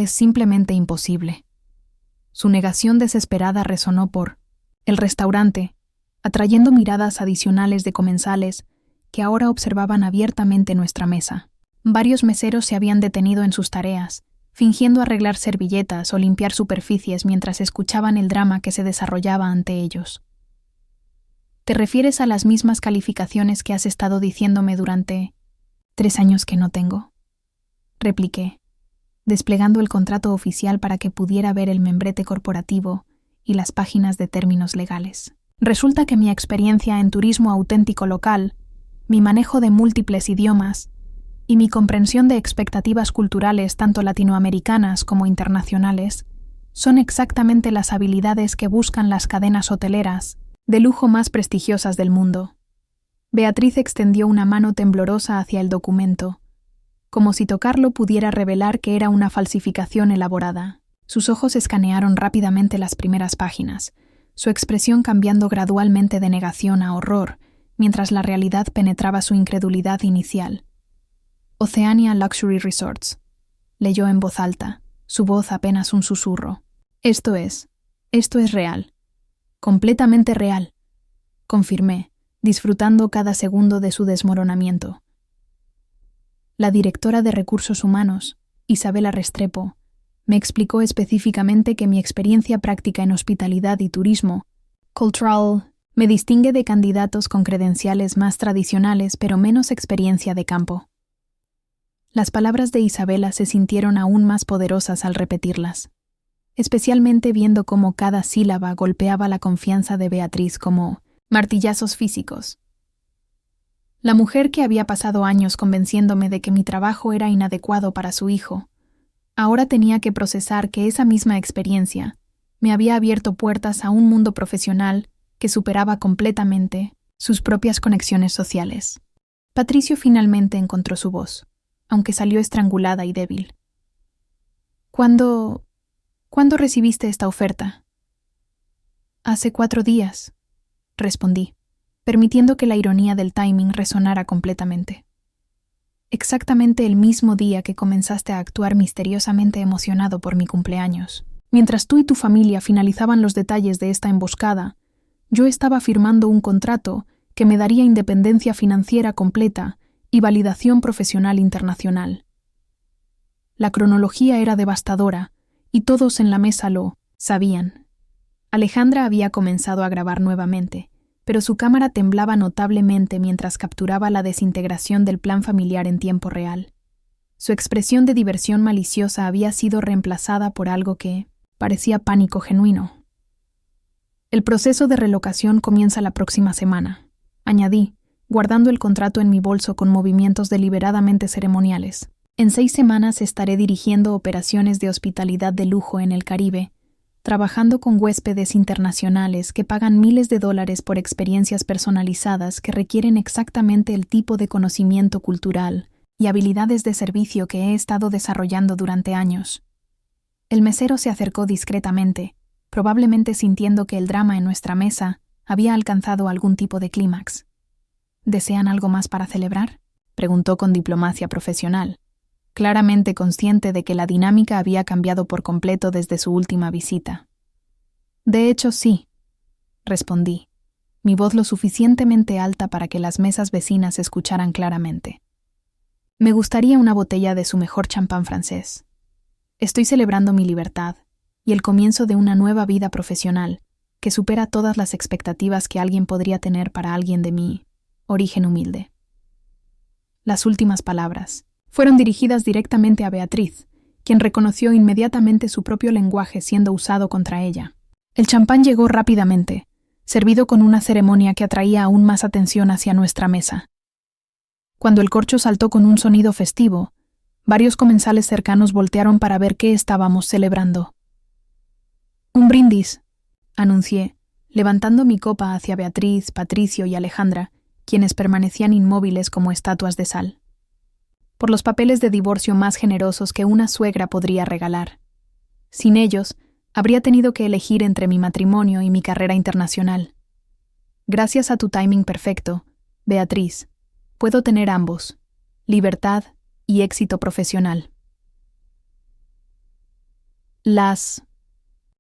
simplemente imposible». Su negación desesperada resonó por el restaurante, atrayendo miradas adicionales de comensales que ahora observaban abiertamente nuestra mesa. Varios meseros se habían detenido en sus tareas, fingiendo arreglar servilletas o limpiar superficies mientras escuchaban el drama que se desarrollaba ante ellos. ¿Te refieres a las mismas calificaciones que has estado diciéndome durante 3 años que no tengo?, repliqué, desplegando el contrato oficial para que pudiera ver el membrete corporativo y las páginas de términos legales. Resulta que mi experiencia en turismo auténtico local, mi manejo de múltiples idiomas y mi comprensión de expectativas culturales tanto latinoamericanas como internacionales son exactamente las habilidades que buscan las cadenas hoteleras de lujo más prestigiosas del mundo. Beatriz extendió una mano temblorosa hacia el documento, como si tocarlo pudiera revelar que era una falsificación elaborada. Sus ojos escanearon rápidamente las primeras páginas, su expresión cambiando gradualmente de negación a horror, mientras la realidad penetraba su incredulidad inicial. Oceania Luxury Resorts, leyó en voz alta, su voz apenas un susurro. Esto es real. Completamente real, confirmé, disfrutando cada segundo de su desmoronamiento. La directora de Recursos Humanos, Isabela Restrepo, me explicó específicamente que mi experiencia práctica en hospitalidad y turismo, cultural, me distingue de candidatos con credenciales más tradicionales pero menos experiencia de campo. Las palabras de Isabela se sintieron aún más poderosas al repetirlas, especialmente viendo cómo cada sílaba golpeaba la confianza de Beatriz como martillazos físicos. La mujer que había pasado años convenciéndome de que mi trabajo era inadecuado para su hijo, ahora tenía que procesar que esa misma experiencia me había abierto puertas a un mundo profesional que superaba completamente sus propias conexiones sociales. Patricio finalmente encontró su voz, aunque salió estrangulada y débil. ¿Cuándo recibiste esta oferta? Hace 4 días, respondí, permitiendo que la ironía del timing resonara completamente. Exactamente el mismo día que comenzaste a actuar misteriosamente emocionado por mi cumpleaños. Mientras tú y tu familia finalizaban los detalles de esta emboscada, yo estaba firmando un contrato que me daría independencia financiera completa y validación profesional internacional. La cronología era devastadora, y todos en la mesa lo sabían. Alejandra había comenzado a grabar nuevamente, pero su cámara temblaba notablemente mientras capturaba la desintegración del plan familiar en tiempo real. Su expresión de diversión maliciosa había sido reemplazada por algo que parecía pánico genuino. El proceso de relocación comienza la próxima semana, añadí, guardando el contrato en mi bolso con movimientos deliberadamente ceremoniales. En 6 semanas estaré dirigiendo operaciones de hospitalidad de lujo en el Caribe, trabajando con huéspedes internacionales que pagan miles de dólares por experiencias personalizadas que requieren exactamente el tipo de conocimiento cultural y habilidades de servicio que he estado desarrollando durante años. El mesero se acercó discretamente, probablemente sintiendo que el drama en nuestra mesa había alcanzado algún tipo de clímax. ¿Desean algo más para celebrar?, preguntó con diplomacia profesional, claramente consciente de que la dinámica había cambiado por completo desde su última visita. De hecho, sí, respondí, mi voz lo suficientemente alta para que las mesas vecinas escucharan claramente. Me gustaría una botella de su mejor champán francés. Estoy celebrando mi libertad y el comienzo de una nueva vida profesional que supera todas las expectativas que alguien podría tener para alguien de mi origen humilde. Las últimas palabras fueron dirigidas directamente a Beatriz, quien reconoció inmediatamente su propio lenguaje siendo usado contra ella. El champán llegó rápidamente, servido con una ceremonia que atraía aún más atención hacia nuestra mesa. Cuando el corcho saltó con un sonido festivo, varios comensales cercanos voltearon para ver qué estábamos celebrando. «Un brindis», anuncié, levantando mi copa hacia Beatriz, Patricio y Alejandra, quienes permanecían inmóviles como estatuas de sal. Por los papeles de divorcio más generosos que una suegra podría regalar. Sin ellos, habría tenido que elegir entre mi matrimonio y mi carrera internacional. Gracias a tu timing perfecto, Beatriz, puedo tener ambos, libertad y éxito profesional. Las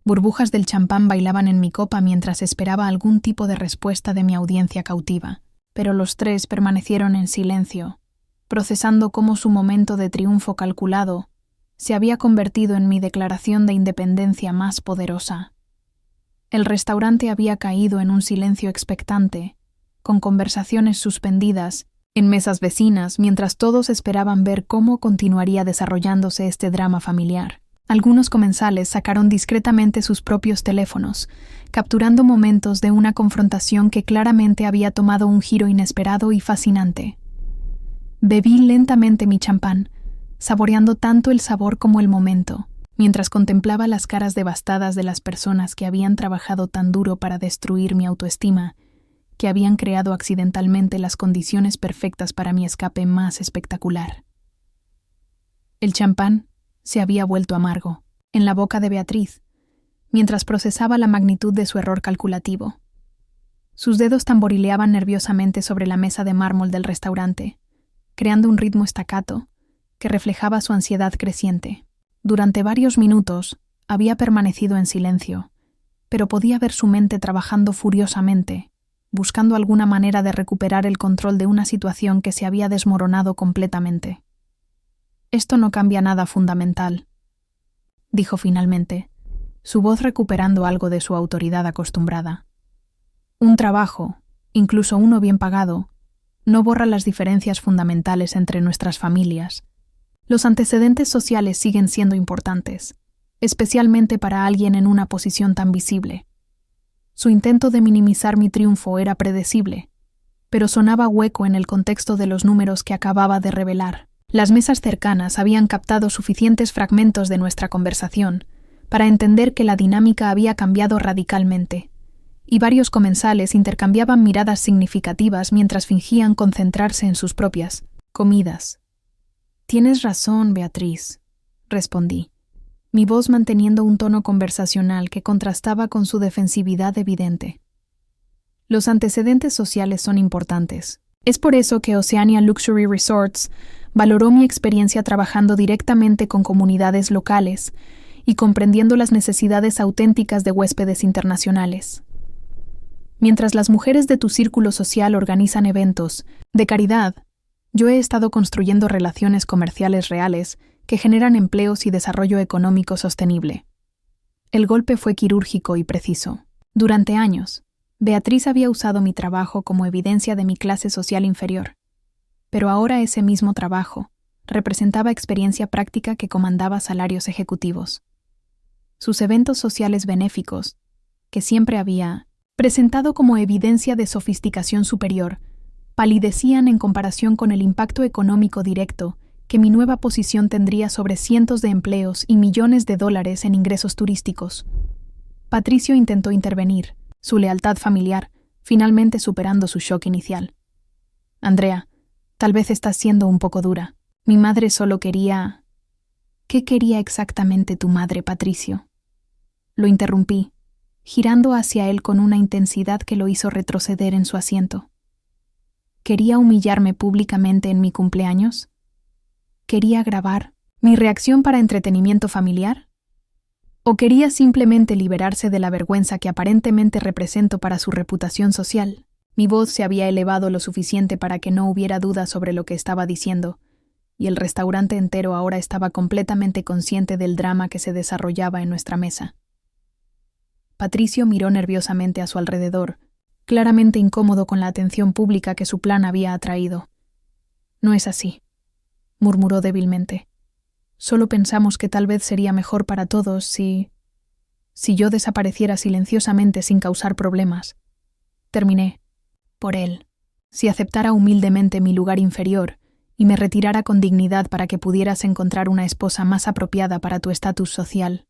burbujas del champán bailaban en mi copa mientras esperaba algún tipo de respuesta de mi audiencia cautiva, pero los tres permanecieron en silencio, procesando cómo su momento de triunfo calculado se había convertido en mi declaración de independencia más poderosa. El restaurante había caído en un silencio expectante, con conversaciones suspendidas en mesas vecinas mientras todos esperaban ver cómo continuaría desarrollándose este drama familiar. Algunos comensales sacaron discretamente sus propios teléfonos, capturando momentos de una confrontación que claramente había tomado un giro inesperado y fascinante. Bebí lentamente mi champán, saboreando tanto el sabor como el momento, mientras contemplaba las caras devastadas de las personas que habían trabajado tan duro para destruir mi autoestima, que habían creado accidentalmente las condiciones perfectas para mi escape más espectacular. El champán se había vuelto amargo, en la boca de Beatriz, mientras procesaba la magnitud de su error calculativo. Sus dedos tamborileaban nerviosamente sobre la mesa de mármol del restaurante, creando un ritmo staccato que reflejaba su ansiedad creciente. Durante varios minutos había permanecido en silencio, pero podía ver su mente trabajando furiosamente, buscando alguna manera de recuperar el control de una situación que se había desmoronado completamente. «Esto no cambia nada fundamental», dijo finalmente, su voz recuperando algo de su autoridad acostumbrada. «Un trabajo, incluso uno bien pagado, no borra las diferencias fundamentales entre nuestras familias. Los antecedentes sociales siguen siendo importantes, especialmente para alguien en una posición tan visible. Su intento de minimizar mi triunfo era predecible, pero sonaba hueco en el contexto de los números que acababa de revelar. Las mesas cercanas habían captado suficientes fragmentos de nuestra conversación para entender que la dinámica había cambiado radicalmente, y varios comensales intercambiaban miradas significativas mientras fingían concentrarse en sus propias comidas. «Tienes razón, Beatriz», respondí, mi voz manteniendo un tono conversacional que contrastaba con su defensividad evidente. «Los antecedentes sociales son importantes. Es por eso que Oceania Luxury Resorts valoró mi experiencia trabajando directamente con comunidades locales y comprendiendo las necesidades auténticas de huéspedes internacionales. Mientras las mujeres de tu círculo social organizan eventos de caridad, yo he estado construyendo relaciones comerciales reales que generan empleos y desarrollo económico sostenible». El golpe fue quirúrgico y preciso. Durante años, Beatriz había usado mi trabajo como evidencia de mi clase social inferior, pero ahora ese mismo trabajo representaba experiencia práctica que comandaba salarios ejecutivos. Sus eventos sociales benéficos, que siempre había presentado como evidencia de sofisticación superior, palidecían en comparación con el impacto económico directo que mi nueva posición tendría sobre cientos de empleos y millones de dólares en ingresos turísticos. Patricio intentó intervenir, su lealtad familiar finalmente superando su shock inicial. «Andrea, tal vez estás siendo un poco dura», Mi madre solo quería... ¿Qué quería exactamente tu madre, Patricio? Lo interrumpí, girando hacia él con una intensidad que lo hizo retroceder en su asiento. ¿Quería humillarme públicamente en mi cumpleaños? ¿Quería grabar mi reacción para entretenimiento familiar? ¿O quería simplemente liberarse de la vergüenza que aparentemente represento para su reputación social? Mi voz se había elevado lo suficiente para que no hubiera duda sobre lo que estaba diciendo, y el restaurante entero ahora estaba completamente consciente del drama que se desarrollaba en nuestra mesa. Patricio miró nerviosamente a su alrededor, claramente incómodo con la atención pública que su plan había atraído. «No es así», murmuró débilmente. «Solo pensamos que tal vez sería mejor para todos si yo desapareciera silenciosamente sin causar problemas. Terminé, por él, si aceptara humildemente mi lugar inferior y me retirara con dignidad para que pudieras encontrar una esposa más apropiada para tu estatus social».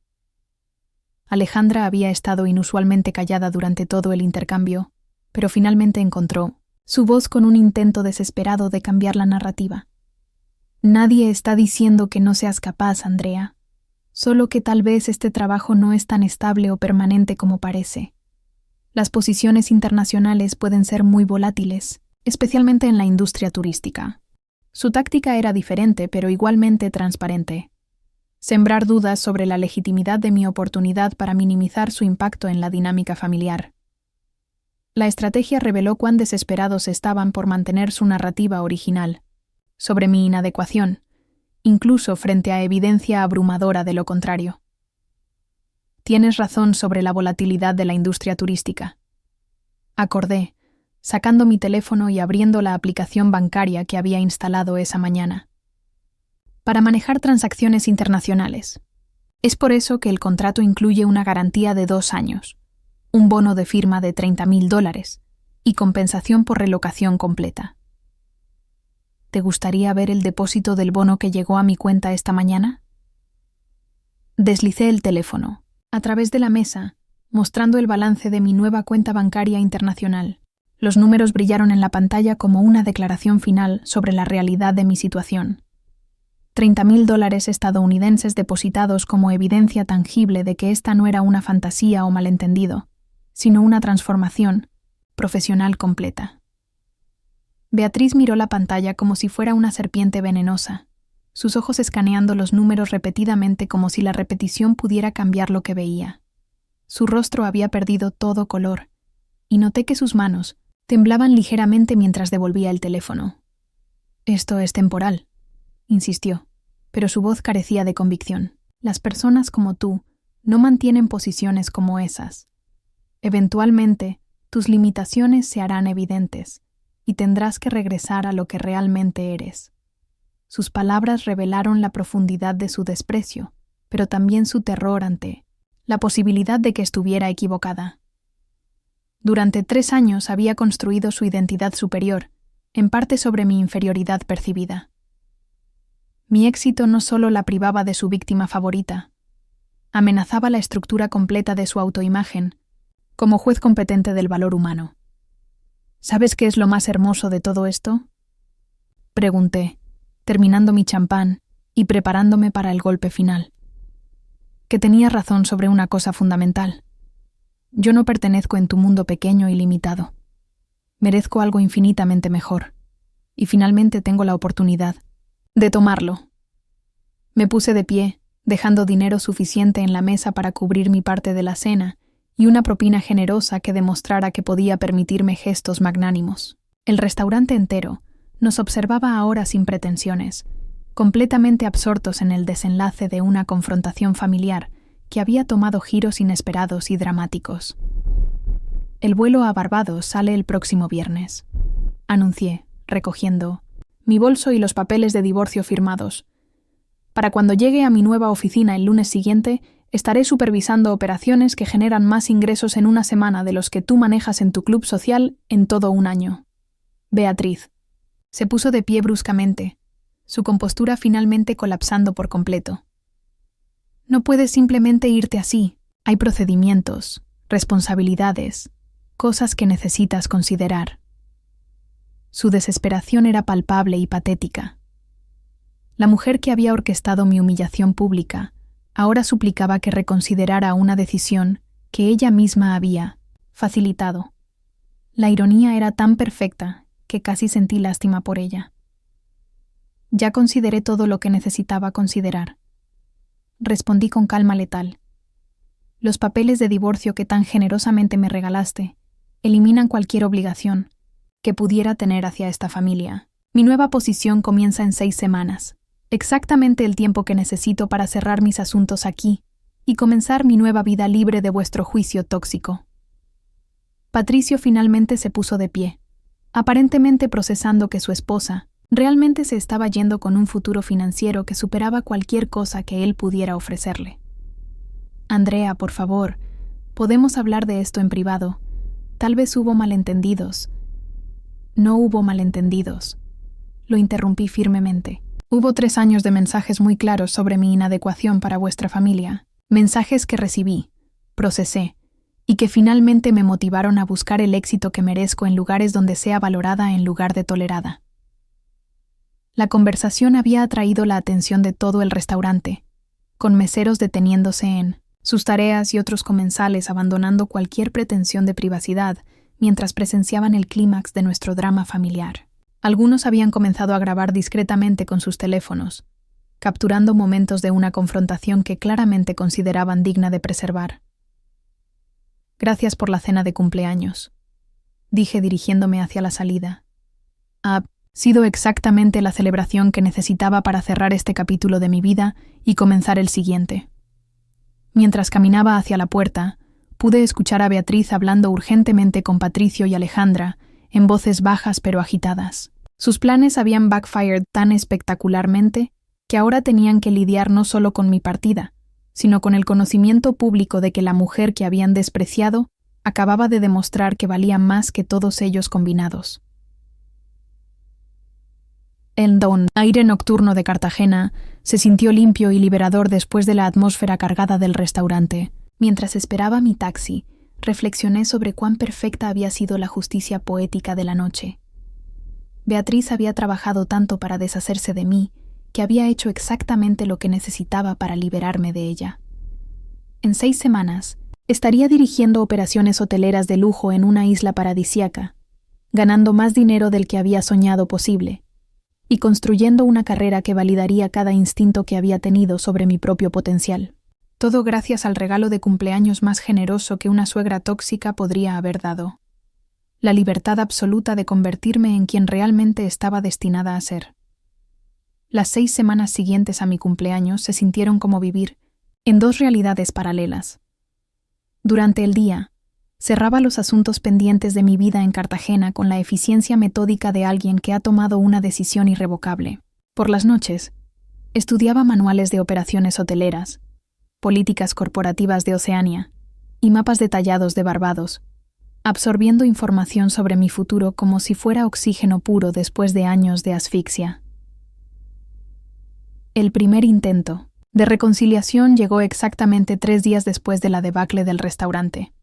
Alejandra había estado inusualmente callada durante todo el intercambio, pero finalmente encontró su voz con un intento desesperado de cambiar la narrativa. «Nadie está diciendo que no seas capaz, Andrea. Solo que tal vez este trabajo no es tan estable o permanente como parece. Las posiciones internacionales pueden ser muy volátiles, especialmente en la industria turística». Su táctica era diferente, pero igualmente transparente. Sembrar dudas sobre la legitimidad de mi oportunidad para minimizar su impacto en la dinámica familiar. La estrategia reveló cuán desesperados estaban por mantener su narrativa original, sobre mi inadecuación, incluso frente a evidencia abrumadora de lo contrario. «Tienes razón sobre la volatilidad de la industria turística», acordé, sacando mi teléfono y abriendo la aplicación bancaria que había instalado esa mañana. «Para manejar transacciones internacionales. Es por eso que el contrato incluye una garantía de 2 años, un bono de firma de $30,000 y compensación por relocación completa. ¿Te gustaría ver el depósito del bono que llegó a mi cuenta esta mañana?» Deslicé el teléfono, a través de la mesa, mostrando el balance de mi nueva cuenta bancaria internacional. Los números brillaron en la pantalla como una declaración final sobre la realidad de mi situación. $30,000 estadounidenses depositados como evidencia tangible de que esta no era una fantasía o malentendido, sino una transformación profesional completa. Beatriz miró la pantalla como si fuera una serpiente venenosa, sus ojos escaneando los números repetidamente como si la repetición pudiera cambiar lo que veía. Su rostro había perdido todo color, y noté que sus manos temblaban ligeramente mientras devolvía el teléfono. «Esto es temporal», insistió, pero su voz carecía de convicción. «Las personas como tú no mantienen posiciones como esas. Eventualmente, tus limitaciones se harán evidentes y tendrás que regresar a lo que realmente eres». Sus palabras revelaron la profundidad de su desprecio, pero también su terror ante la posibilidad de que estuviera equivocada. Durante 3 años había construido su identidad superior, en parte sobre mi inferioridad percibida. Mi éxito no solo la privaba de su víctima favorita, amenazaba la estructura completa de su autoimagen, como juez competente del valor humano. «¿Sabes qué es lo más hermoso de todo esto?», pregunté, terminando mi champán y preparándome para el golpe final. Que tenía razón sobre una cosa fundamental. Yo no pertenezco en tu mundo pequeño y limitado. Merezco algo infinitamente mejor, y finalmente tengo la oportunidad de tomarlo. Me puse de pie, dejando dinero suficiente en la mesa para cubrir mi parte de la cena y una propina generosa que demostrara que podía permitirme gestos magnánimos. El restaurante entero nos observaba ahora sin pretensiones, completamente absortos en el desenlace de una confrontación familiar que había tomado giros inesperados y dramáticos. «El vuelo a Barbados sale el próximo viernes», anuncié, recogiendo mi bolso y los papeles de divorcio firmados. «Para cuando llegue a mi nueva oficina el lunes siguiente, estaré supervisando operaciones que generan más ingresos en una semana de los que tú manejas en tu club social en todo un año». Beatriz se puso de pie bruscamente, su compostura finalmente colapsando por completo. «No puedes simplemente irte así. Hay procedimientos, responsabilidades, cosas que necesitas considerar». Su desesperación era palpable y patética. La mujer que había orquestado mi humillación pública ahora suplicaba que reconsiderara una decisión que ella misma había facilitado. La ironía era tan perfecta que casi sentí lástima por ella. Ya consideré todo lo que necesitaba considerar. Respondí con calma letal. Los papeles de divorcio que tan generosamente me regalaste eliminan cualquier obligación que pudiera tener hacia esta familia. Mi nueva posición comienza en 6 semanas, exactamente el tiempo que necesito para cerrar mis asuntos aquí y comenzar mi nueva vida libre de vuestro juicio tóxico. Patricio finalmente se puso de pie, aparentemente procesando que su esposa realmente se estaba yendo con un futuro financiero que superaba cualquier cosa que él pudiera ofrecerle. Andrea, por favor, podemos hablar de esto en privado. Tal vez hubo malentendidos. No hubo malentendidos. Lo interrumpí firmemente. Hubo 3 años de mensajes muy claros sobre mi inadecuación para vuestra familia. Mensajes que recibí, procesé, y que finalmente me motivaron a buscar el éxito que merezco en lugares donde sea valorada en lugar de tolerada. La conversación había atraído la atención de todo el restaurante, con meseros deteniéndose en sus tareas y otros comensales abandonando cualquier pretensión de privacidad mientras presenciaban el clímax de nuestro drama familiar. Algunos habían comenzado a grabar discretamente con sus teléfonos, capturando momentos de una confrontación que claramente consideraban digna de preservar. Gracias por la cena de cumpleaños, dije dirigiéndome hacia la salida. Ha sido exactamente la celebración que necesitaba para cerrar este capítulo de mi vida y comenzar el siguiente. Mientras caminaba hacia la puerta, pude escuchar a Beatriz hablando urgentemente con Patricio y Alejandra, en voces bajas pero agitadas. Sus planes habían backfired tan espectacularmente que ahora tenían que lidiar no solo con mi partida, sino con el conocimiento público de que la mujer que habían despreciado acababa de demostrar que valía más que todos ellos combinados. El aire nocturno de Cartagena se sintió limpio y liberador después de la atmósfera cargada del restaurante. Mientras esperaba mi taxi, reflexioné sobre cuán perfecta había sido la justicia poética de la noche. Beatriz había trabajado tanto para deshacerse de mí que había hecho exactamente lo que necesitaba para liberarme de ella. En 6 semanas, estaría dirigiendo operaciones hoteleras de lujo en una isla paradisíaca, ganando más dinero del que había soñado posible, y construyendo una carrera que validaría cada instinto que había tenido sobre mi propio potencial. Todo gracias al regalo de cumpleaños más generoso que una suegra tóxica podría haber dado. La libertad absoluta de convertirme en quien realmente estaba destinada a ser. Las 6 semanas siguientes a mi cumpleaños se sintieron como vivir en 2 realidades paralelas. Durante el día, cerraba los asuntos pendientes de mi vida en Cartagena con la eficiencia metódica de alguien que ha tomado una decisión irrevocable. Por las noches, estudiaba manuales de operaciones hoteleras, políticas corporativas de Oceania y mapas detallados de Barbados, absorbiendo información sobre mi futuro como si fuera oxígeno puro después de años de asfixia. El primer intento de reconciliación llegó exactamente 3 días después de la debacle del restaurante.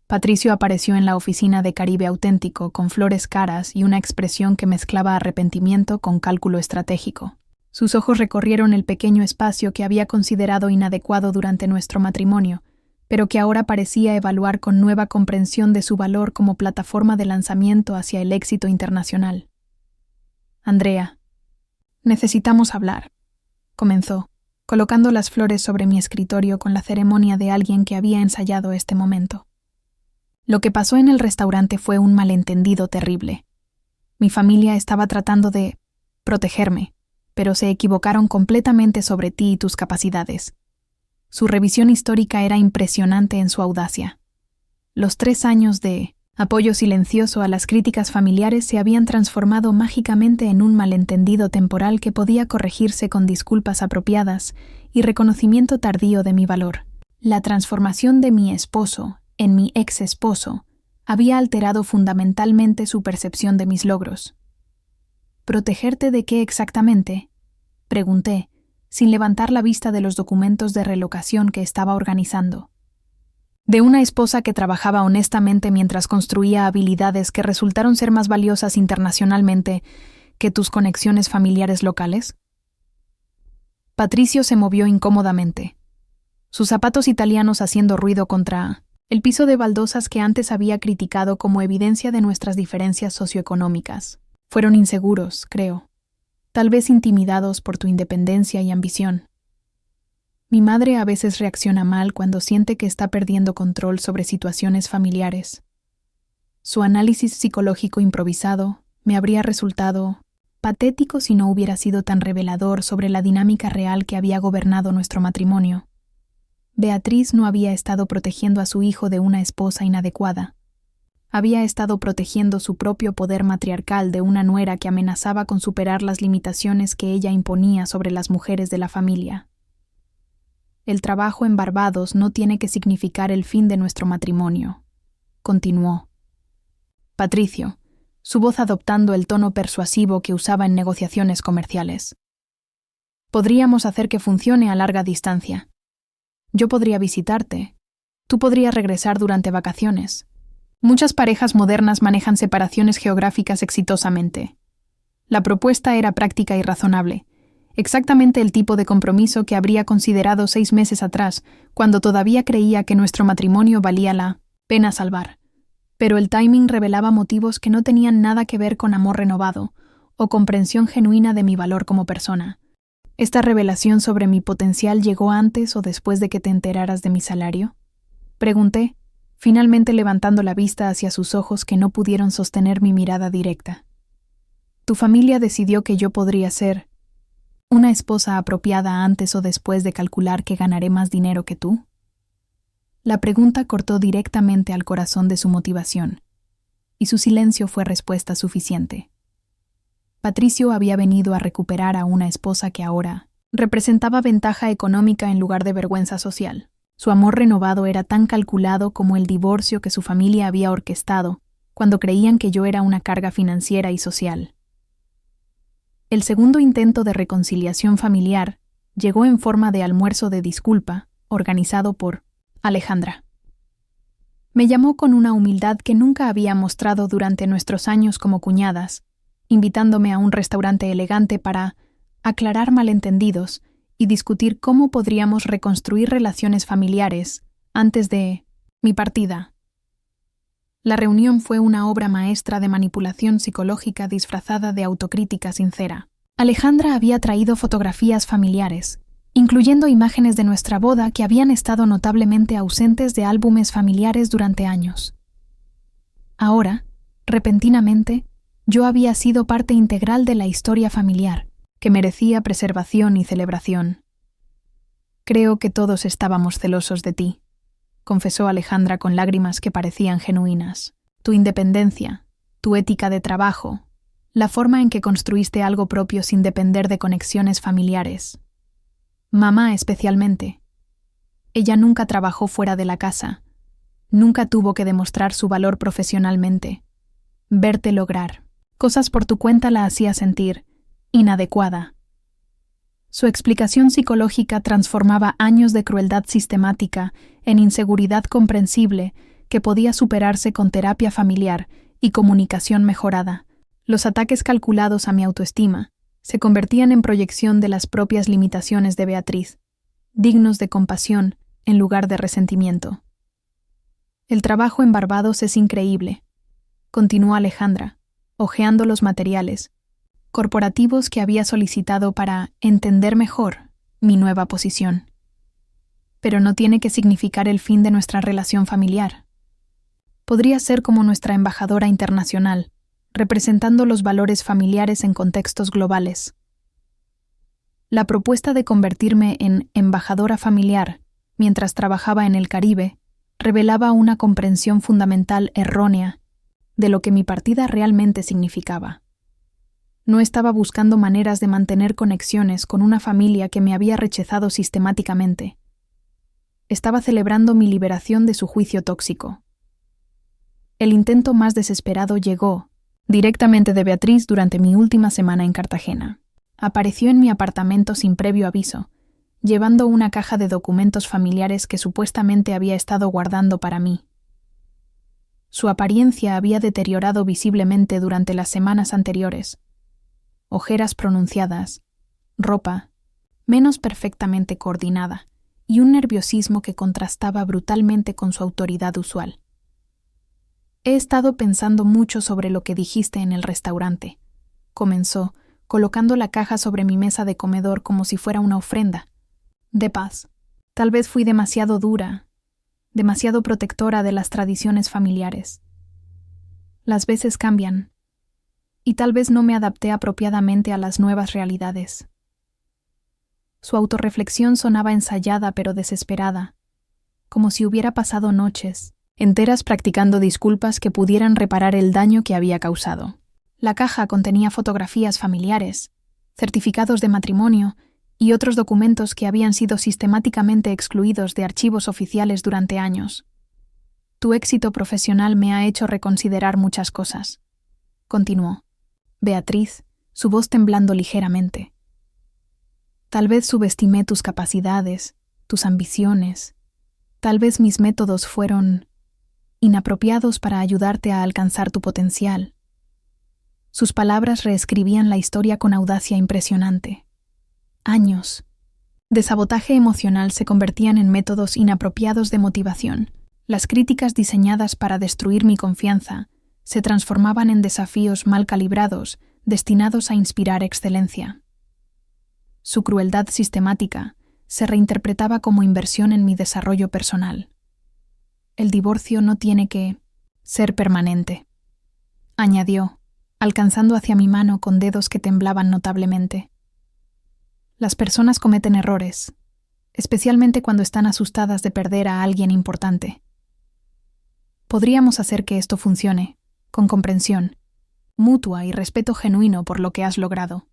Patricio apareció en la oficina de Caribe Auténtico con flores caras y una expresión que mezclaba arrepentimiento con cálculo estratégico. Sus ojos recorrieron el pequeño espacio que había considerado inadecuado durante nuestro matrimonio, pero que ahora parecía evaluar con nueva comprensión de su valor como plataforma de lanzamiento hacia el éxito internacional. Andrea, necesitamos hablar, comenzó, colocando las flores sobre mi escritorio con la ceremonia de alguien que había ensayado este momento. Lo que pasó en el restaurante fue un malentendido terrible. Mi familia estaba tratando de protegerme, pero se equivocaron completamente sobre ti y tus capacidades. Su revisión histórica era impresionante en su audacia. Los 3 años de apoyo silencioso a las críticas familiares se habían transformado mágicamente en un malentendido temporal que podía corregirse con disculpas apropiadas y reconocimiento tardío de mi valor. La transformación de mi esposo en mi ex esposo había alterado fundamentalmente su percepción de mis logros. ¿Protegerte de qué exactamente?, pregunté, sin levantar la vista de los documentos de relocación que estaba organizando. De una esposa que trabajaba honestamente mientras construía habilidades que resultaron ser más valiosas internacionalmente que tus conexiones familiares locales. Patricio se movió incómodamente, sus zapatos italianos haciendo ruido contra el piso de baldosas que antes había criticado como evidencia de nuestras diferencias socioeconómicas. Fueron inseguros, creo. Tal vez intimidados por tu independencia y ambición. Mi madre a veces reacciona mal cuando siente que está perdiendo control sobre situaciones familiares. Su análisis psicológico improvisado me habría resultado patético si no hubiera sido tan revelador sobre la dinámica real que había gobernado nuestro matrimonio. Beatriz no había estado protegiendo a su hijo de una esposa inadecuada. Había estado protegiendo su propio poder matriarcal de una nuera que amenazaba con superar las limitaciones que ella imponía sobre las mujeres de la familia. El trabajo en Barbados no tiene que significar el fin de nuestro matrimonio, continuó. Patricio, su voz adoptando el tono persuasivo que usaba en negociaciones comerciales. Podríamos hacer que funcione a larga distancia. Yo podría visitarte. Tú podrías regresar durante vacaciones. Muchas parejas modernas manejan separaciones geográficas exitosamente. La propuesta era práctica y razonable, exactamente el tipo de compromiso que habría considerado 6 meses atrás, cuando todavía creía que nuestro matrimonio valía la pena salvar. Pero el timing revelaba motivos que no tenían nada que ver con amor renovado o comprensión genuina de mi valor como persona. ¿Esta revelación sobre mi potencial llegó antes o después de que te enteraras de mi salario? Pregunté, finalmente levantando la vista hacia sus ojos que no pudieron sostener mi mirada directa. ¿Tu familia decidió que yo podría ser una esposa apropiada antes o después de calcular que ganaré más dinero que tú? La pregunta cortó directamente al corazón de su motivación, y su silencio fue respuesta suficiente. Patricio había venido a recuperar a una esposa que ahora representaba ventaja económica en lugar de vergüenza social. Su amor renovado era tan calculado como el divorcio que su familia había orquestado cuando creían que yo era una carga financiera y social. El segundo intento de reconciliación familiar llegó en forma de almuerzo de disculpa, organizado por Alejandra. Me llamó con una humildad que nunca había mostrado durante nuestros años como cuñadas, invitándome a un restaurante elegante para aclarar malentendidos y discutir cómo podríamos reconstruir relaciones familiares antes de mi partida. La reunión fue una obra maestra de manipulación psicológica disfrazada de autocrítica sincera. Alejandra había traído fotografías familiares, incluyendo imágenes de nuestra boda que habían estado notablemente ausentes de álbumes familiares durante años. Ahora, repentinamente, yo había sido parte integral de la historia familiar, que merecía preservación y celebración. Creo que todos estábamos celosos de ti, confesó Alejandra con lágrimas que parecían genuinas. Tu independencia, tu ética de trabajo, la forma en que construiste algo propio sin depender de conexiones familiares. Mamá especialmente. Ella nunca trabajó fuera de la casa, nunca tuvo que demostrar su valor profesionalmente. Verte lograr cosas por tu cuenta la hacía sentir inadecuada. Su explicación psicológica transformaba años de crueldad sistemática en inseguridad comprensible que podía superarse con terapia familiar y comunicación mejorada. Los ataques calculados a mi autoestima se convertían en proyección de las propias limitaciones de Beatriz, dignos de compasión en lugar de resentimiento. El trabajo en Barbados es increíble, continuó Alejandra, hojeando los materiales corporativos que había solicitado para entender mejor mi nueva posición. Pero no tiene que significar el fin de nuestra relación familiar. Podría ser como nuestra embajadora internacional, representando los valores familiares en contextos globales. La propuesta de convertirme en embajadora familiar mientras trabajaba en el Caribe revelaba una comprensión fundamental errónea de lo que mi partida realmente significaba. No estaba buscando maneras de mantener conexiones con una familia que me había rechazado sistemáticamente. Estaba celebrando mi liberación de su juicio tóxico. El intento más desesperado llegó directamente de Beatriz durante mi última semana en Cartagena. Apareció en mi apartamento sin previo aviso, llevando una caja de documentos familiares que supuestamente había estado guardando para mí. Su apariencia había deteriorado visiblemente durante las semanas anteriores. Ojeras pronunciadas, ropa menos perfectamente coordinada, y un nerviosismo que contrastaba brutalmente con su autoridad usual. He estado pensando mucho sobre lo que dijiste en el restaurante, comenzó, colocando la caja sobre mi mesa de comedor como si fuera una ofrenda de paz. Tal vez fui demasiado dura, demasiado protectora de las tradiciones familiares. Las veces cambian, y tal vez no me adapté apropiadamente a las nuevas realidades. Su autorreflexión sonaba ensayada pero desesperada, como si hubiera pasado noches enteras practicando disculpas que pudieran reparar el daño que había causado. La caja contenía fotografías familiares, certificados de matrimonio y otros documentos que habían sido sistemáticamente excluidos de archivos oficiales durante años. Tu éxito profesional me ha hecho reconsiderar muchas cosas, continuó Beatriz, su voz temblando ligeramente. Tal vez subestimé tus capacidades, tus ambiciones. Tal vez mis métodos fueron inapropiados para ayudarte a alcanzar tu potencial. Sus palabras reescribían la historia con audacia impresionante. Años de sabotaje emocional se convertían en métodos inapropiados de motivación. Las críticas diseñadas para destruir mi confianza se transformaban en desafíos mal calibrados, destinados a inspirar excelencia. Su crueldad sistemática se reinterpretaba como inversión en mi desarrollo personal. El divorcio no tiene que ser permanente, añadió, alcanzando hacia mi mano con dedos que temblaban notablemente. Las personas cometen errores, especialmente cuando están asustadas de perder a alguien importante. Podríamos hacer que esto funcione, con comprensión mutua y respeto genuino por lo que has logrado.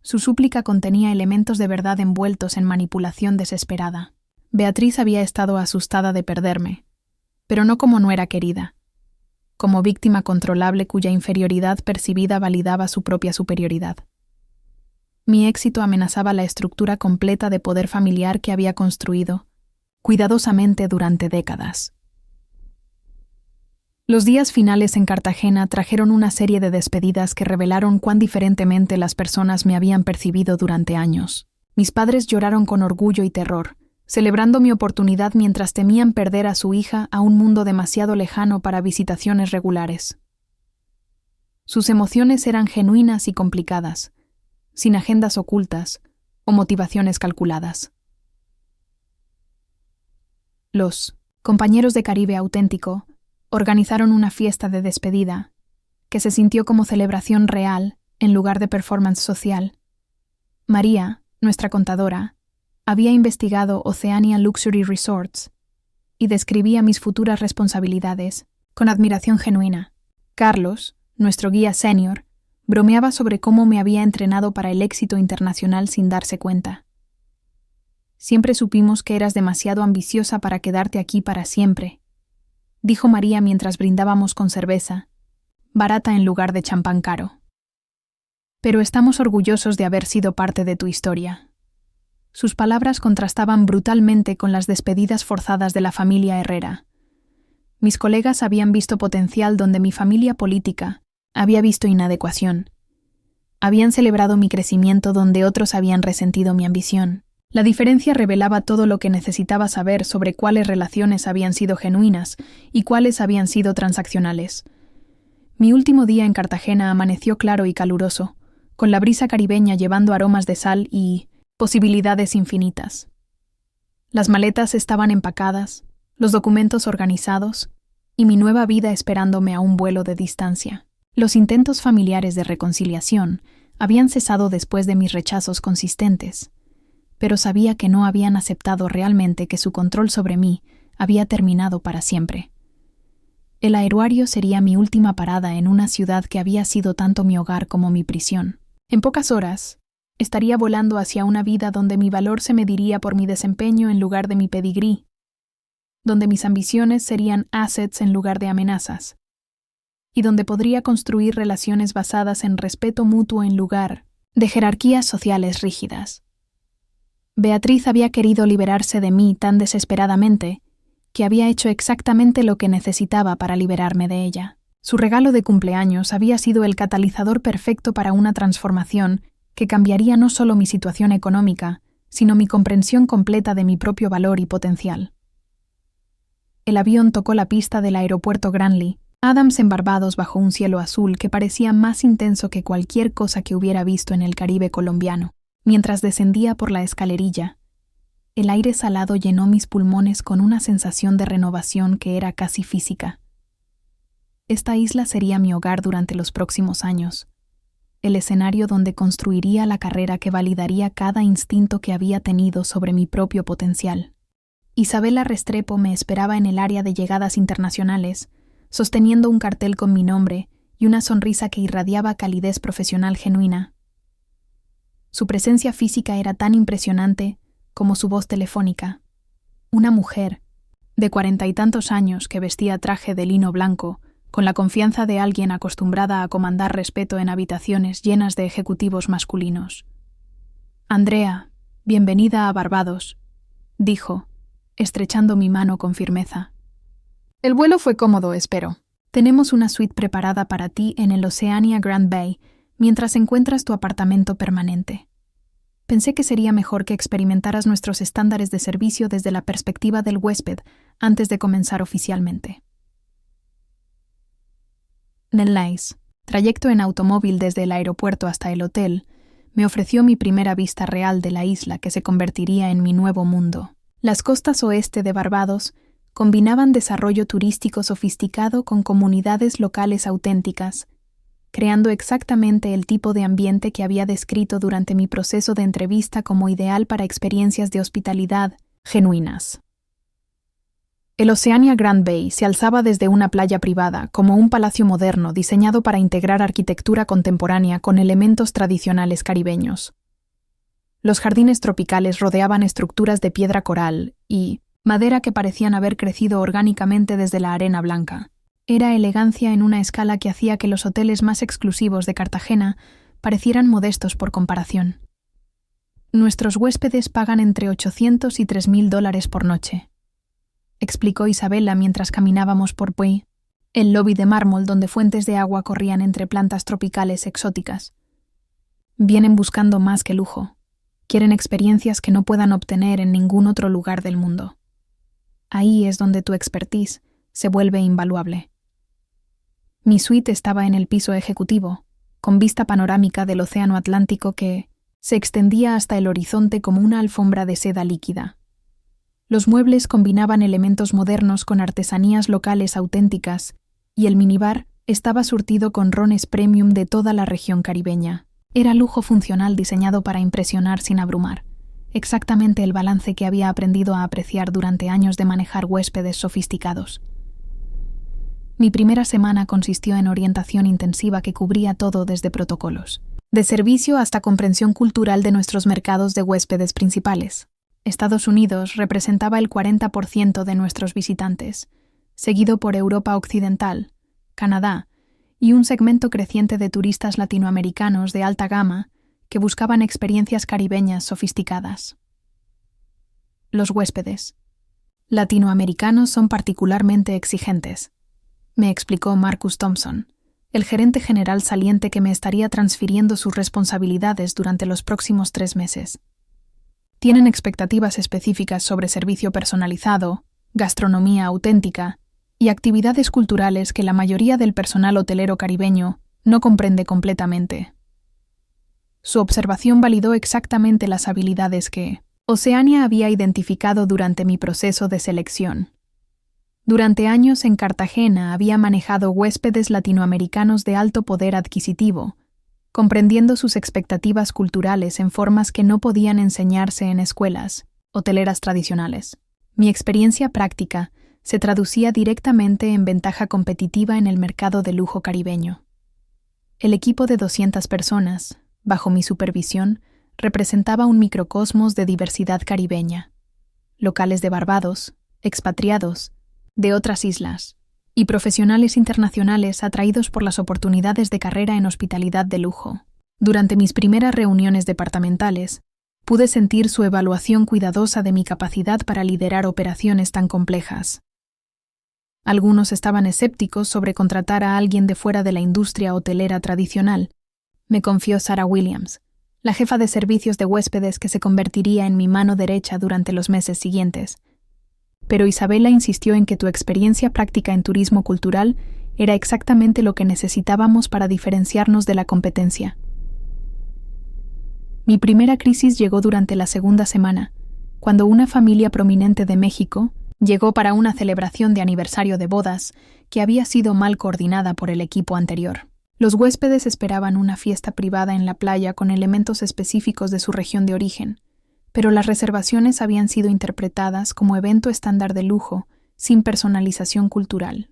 Su súplica contenía elementos de verdad envueltos en manipulación desesperada. Beatriz había estado asustada de perderme, pero no como nuera querida, como víctima controlable cuya inferioridad percibida validaba su propia superioridad. Mi éxito amenazaba la estructura completa de poder familiar que había construido, cuidadosamente durante décadas. Los días finales en Cartagena trajeron una serie de despedidas que revelaron cuán diferentemente las personas me habían percibido durante años. Mis padres lloraron con orgullo y terror, celebrando mi oportunidad mientras temían perder a su hija a un mundo demasiado lejano para visitaciones regulares. Sus emociones eran genuinas y complicadas, sin agendas ocultas o motivaciones calculadas. Los compañeros de Caribe Auténtico organizaron una fiesta de despedida, que se sintió como celebración real en lugar de performance social. María, nuestra contadora, había investigado Oceania Luxury Resorts y describía mis futuras responsabilidades con admiración genuina. Carlos, nuestro guía senior, bromeaba sobre cómo me había entrenado para el éxito internacional sin darse cuenta. Siempre supimos que eras demasiado ambiciosa para quedarte aquí para siempre, dijo María mientras brindábamos con cerveza, barata en lugar de champán caro. Pero estamos orgullosos de haber sido parte de tu historia. Sus palabras contrastaban brutalmente con las despedidas forzadas de la familia Herrera. Mis colegas habían visto potencial donde mi familia política había visto inadecuación. Habían celebrado mi crecimiento donde otros habían resentido mi ambición. La diferencia revelaba todo lo que necesitaba saber sobre cuáles relaciones habían sido genuinas y cuáles habían sido transaccionales. Mi último día en Cartagena amaneció claro y caluroso, con la brisa caribeña llevando aromas de sal y posibilidades infinitas. Las maletas estaban empacadas, los documentos organizados y mi nueva vida esperándome a un vuelo de distancia. Los intentos familiares de reconciliación habían cesado después de mis rechazos consistentes, pero sabía que no habían aceptado realmente que su control sobre mí había terminado para siempre. El aeroario sería mi última parada en una ciudad que había sido tanto mi hogar como mi prisión. En pocas horas, estaría volando hacia una vida donde mi valor se mediría por mi desempeño en lugar de mi pedigrí, donde mis ambiciones serían assets en lugar de amenazas, y donde podría construir relaciones basadas en respeto mutuo en lugar de jerarquías sociales rígidas. Beatriz había querido liberarse de mí tan desesperadamente que había hecho exactamente lo que necesitaba para liberarme de ella. Su regalo de cumpleaños había sido el catalizador perfecto para una transformación que cambiaría no solo mi situación económica, sino mi comprensión completa de mi propio valor y potencial. El avión tocó la pista del aeropuerto Granley, Adams en Barbados bajo un cielo azul que parecía más intenso que cualquier cosa que hubiera visto en el Caribe colombiano. Mientras descendía por la escalerilla, el aire salado llenó mis pulmones con una sensación de renovación que era casi física. Esta isla sería mi hogar durante los próximos años, el escenario donde construiría la carrera que validaría cada instinto que había tenido sobre mi propio potencial. Isabela Restrepo me esperaba en el área de llegadas internacionales, sosteniendo un cartel con mi nombre y una sonrisa que irradiaba calidez profesional genuina. Su presencia física era tan impresionante como su voz telefónica. Una mujer, de 40 y tantos años, que vestía traje de lino blanco, con la confianza de alguien acostumbrada a comandar respeto en habitaciones llenas de ejecutivos masculinos. «Andrea, bienvenida a Barbados», dijo, estrechando mi mano con firmeza. «El vuelo fue cómodo, espero. Tenemos una suite preparada para ti en el Oceania Grand Bay mientras encuentras tu apartamento permanente. Pensé que sería mejor que experimentaras nuestros estándares de servicio desde la perspectiva del huésped antes de comenzar oficialmente». Nellais, trayecto en automóvil desde el aeropuerto hasta el hotel, me ofreció mi primera vista real de la isla que se convertiría en mi nuevo mundo. Las costas oeste de Barbados combinaban desarrollo turístico sofisticado con comunidades locales auténticas, creando exactamente el tipo de ambiente que había descrito durante mi proceso de entrevista como ideal para experiencias de hospitalidad genuinas. El Oceania Grand Bay se alzaba desde una playa privada, como un palacio moderno diseñado para integrar arquitectura contemporánea con elementos tradicionales caribeños. Los jardines tropicales rodeaban estructuras de piedra coral y madera que parecían haber crecido orgánicamente desde la arena blanca. Era elegancia en una escala que hacía que los hoteles más exclusivos de Cartagena parecieran modestos por comparación. Nuestros huéspedes pagan entre $800 y $3,000 por noche, explicó Isabela mientras caminábamos por Puy, el lobby de mármol donde fuentes de agua corrían entre plantas tropicales exóticas. Vienen buscando más que lujo. Quieren experiencias que no puedan obtener en ningún otro lugar del mundo. Ahí es donde tu expertise se vuelve invaluable. Mi suite estaba en el piso ejecutivo, con vista panorámica del océano Atlántico que se extendía hasta el horizonte como una alfombra de seda líquida. Los muebles combinaban elementos modernos con artesanías locales auténticas y el minibar estaba surtido con rones premium de toda la región caribeña. Era lujo funcional diseñado para impresionar sin abrumar, exactamente el balance que había aprendido a apreciar durante años de manejar huéspedes sofisticados. Mi primera semana consistió en orientación intensiva que cubría todo desde protocolos, de servicio hasta comprensión cultural de nuestros mercados de huéspedes principales. Estados Unidos representaba el 40% de nuestros visitantes, seguido por Europa Occidental, Canadá y un segmento creciente de turistas latinoamericanos de alta gama que buscaban experiencias caribeñas sofisticadas. Los huéspedes latinoamericanos son particularmente exigentes, me explicó Marcus Thompson, el gerente general saliente que me estaría transfiriendo sus responsabilidades durante los próximos 3 meses. Tienen expectativas específicas sobre servicio personalizado, gastronomía auténtica y actividades culturales que la mayoría del personal hotelero caribeño no comprende completamente. Su observación validó exactamente las habilidades que Oceania había identificado durante mi proceso de selección. Durante años en Cartagena había manejado huéspedes latinoamericanos de alto poder adquisitivo, comprendiendo sus expectativas culturales en formas que no podían enseñarse en escuelas hoteleras tradicionales. Mi experiencia práctica se traducía directamente en ventaja competitiva en el mercado de lujo caribeño. El equipo de 200 personas, bajo mi supervisión, representaba un microcosmos de diversidad caribeña, locales de Barbados, expatriados, de otras islas, y profesionales internacionales atraídos por las oportunidades de carrera en hospitalidad de lujo. Durante mis primeras reuniones departamentales, pude sentir su evaluación cuidadosa de mi capacidad para liderar operaciones tan complejas. Algunos estaban escépticos sobre contratar a alguien de fuera de la industria hotelera tradicional, me confió Sarah Williams, la jefa de servicios de huéspedes que se convertiría en mi mano derecha durante los meses siguientes. Pero Isabela insistió en que tu experiencia práctica en turismo cultural era exactamente lo que necesitábamos para diferenciarnos de la competencia. Mi primera crisis llegó durante la segunda semana, cuando una familia prominente de México llegó para una celebración de aniversario de bodas que había sido mal coordinada por el equipo anterior. Los huéspedes esperaban una fiesta privada en la playa con elementos específicos de su región de origen, pero las reservaciones habían sido interpretadas como evento estándar de lujo, sin personalización cultural.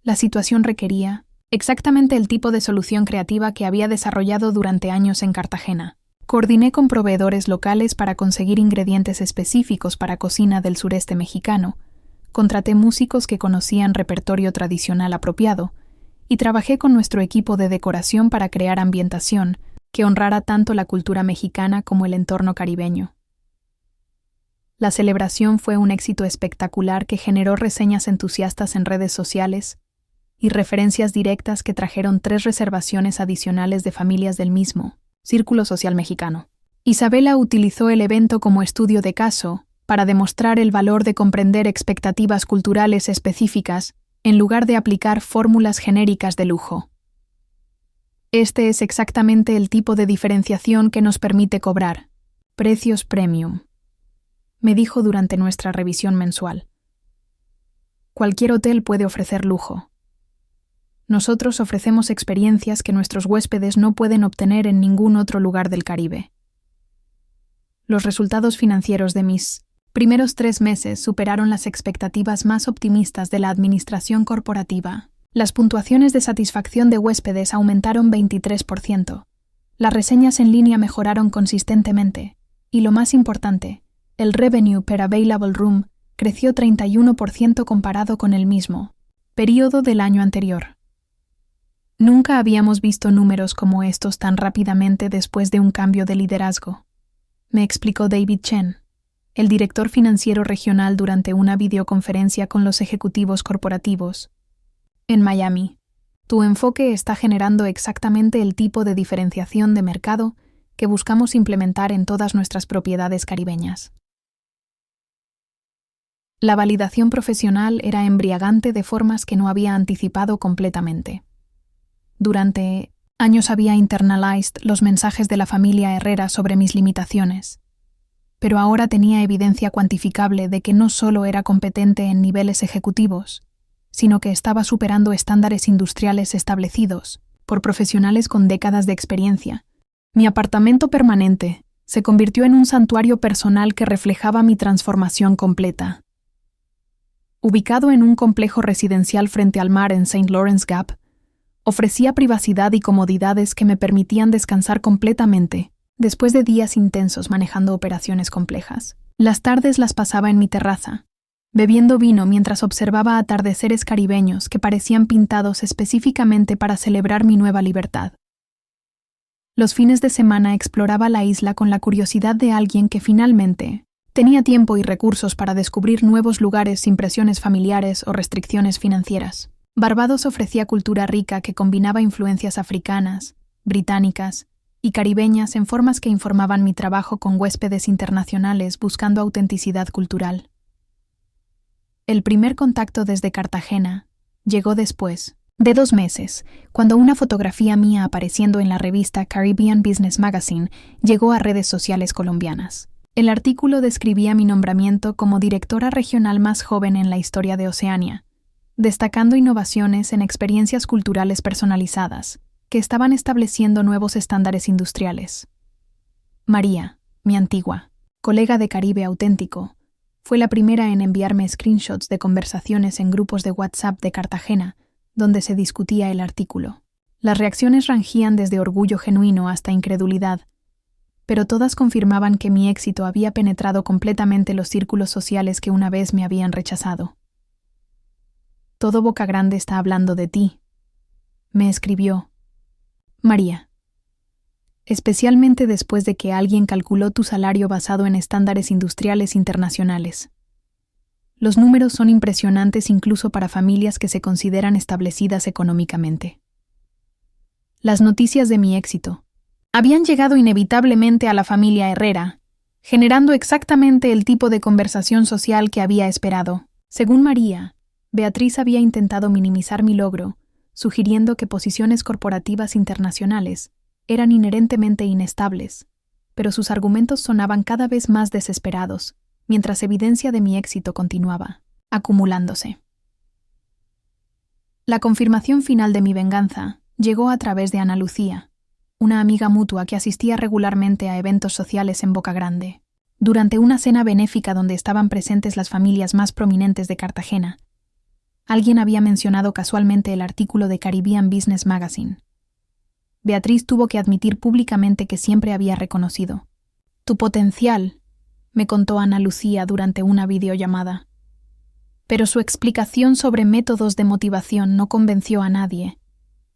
La situación requería exactamente el tipo de solución creativa que había desarrollado durante años en Cartagena. Coordiné con proveedores locales para conseguir ingredientes específicos para cocina del sureste mexicano, contraté músicos que conocían repertorio tradicional apropiado, y trabajé con nuestro equipo de decoración para crear ambientación que honrara tanto la cultura mexicana como el entorno caribeño. La celebración fue un éxito espectacular que generó reseñas entusiastas en redes sociales y referencias directas que trajeron 3 reservaciones adicionales de familias del mismo Círculo Social Mexicano. Isabela utilizó el evento como estudio de caso para demostrar el valor de comprender expectativas culturales específicas en lugar de aplicar fórmulas genéricas de lujo. Este es exactamente el tipo de diferenciación que nos permite cobrar precios premium, me dijo durante nuestra revisión mensual. Cualquier hotel puede ofrecer lujo. Nosotros ofrecemos experiencias que nuestros huéspedes no pueden obtener en ningún otro lugar del Caribe. Los resultados financieros de mis primeros 3 meses superaron las expectativas más optimistas de la administración corporativa. Las puntuaciones de satisfacción de huéspedes aumentaron 23%. Las reseñas en línea mejoraron consistentemente. Y lo más importante, el revenue per available room creció 31% comparado con el mismo período del año anterior. Nunca habíamos visto números como estos tan rápidamente después de un cambio de liderazgo, me explicó David Chen, el director financiero regional, durante una videoconferencia con los ejecutivos corporativos. En Miami, tu enfoque está generando exactamente el tipo de diferenciación de mercado que buscamos implementar en todas nuestras propiedades caribeñas. La validación profesional era embriagante de formas que no había anticipado completamente. Durante años había internalized los mensajes de la familia Herrera sobre mis limitaciones, pero ahora tenía evidencia cuantificable de que no solo era competente en niveles ejecutivos, sino que estaba superando estándares industriales establecidos por profesionales con décadas de experiencia. Mi apartamento permanente se convirtió en un santuario personal que reflejaba mi transformación completa. Ubicado en un complejo residencial frente al mar en St. Lawrence Gap, ofrecía privacidad y comodidades que me permitían descansar completamente después de días intensos manejando operaciones complejas. Las tardes las pasaba en mi terraza, bebiendo vino mientras observaba atardeceres caribeños que parecían pintados específicamente para celebrar mi nueva libertad. Los fines de semana exploraba la isla con la curiosidad de alguien que finalmente tenía tiempo y recursos para descubrir nuevos lugares sin presiones familiares o restricciones financieras. Barbados ofrecía cultura rica que combinaba influencias africanas, británicas y caribeñas en formas que informaban mi trabajo con huéspedes internacionales buscando autenticidad cultural. El primer contacto desde Cartagena llegó después de 2 meses, cuando una fotografía mía apareciendo en la revista Caribbean Business Magazine llegó a redes sociales colombianas. El artículo describía mi nombramiento como directora regional más joven en la historia de Oceanía, destacando innovaciones en experiencias culturales personalizadas que estaban estableciendo nuevos estándares industriales. María, mi antigua colega de Caribe Auténtico, fue la primera en enviarme screenshots de conversaciones en grupos de WhatsApp de Cartagena donde se discutía el artículo. Las reacciones rangían desde orgullo genuino hasta incredulidad, pero todas confirmaban que mi éxito había penetrado completamente los círculos sociales que una vez me habían rechazado. Todo Boca Grande está hablando de ti, me escribió María. Especialmente después de que alguien calculó tu salario basado en estándares industriales internacionales. Los números son impresionantes incluso para familias que se consideran establecidas económicamente. Las noticias de mi éxito habían llegado inevitablemente a la familia Herrera, generando exactamente el tipo de conversación social que había esperado. Según María, Beatriz había intentado minimizar mi logro, sugiriendo que posiciones corporativas internacionales eran inherentemente inestables, pero sus argumentos sonaban cada vez más desesperados, mientras evidencia de mi éxito continuaba acumulándose. La confirmación final de mi venganza llegó a través de Ana Lucía, una amiga mutua que asistía regularmente a eventos sociales en Boca Grande. Durante una cena benéfica donde estaban presentes las familias más prominentes de Cartagena, alguien había mencionado casualmente el artículo de Caribbean Business Magazine. Beatriz tuvo que admitir públicamente que siempre había reconocido. «Tu potencial», me contó Ana Lucía durante una videollamada. Pero su explicación sobre métodos de motivación no convenció a nadie.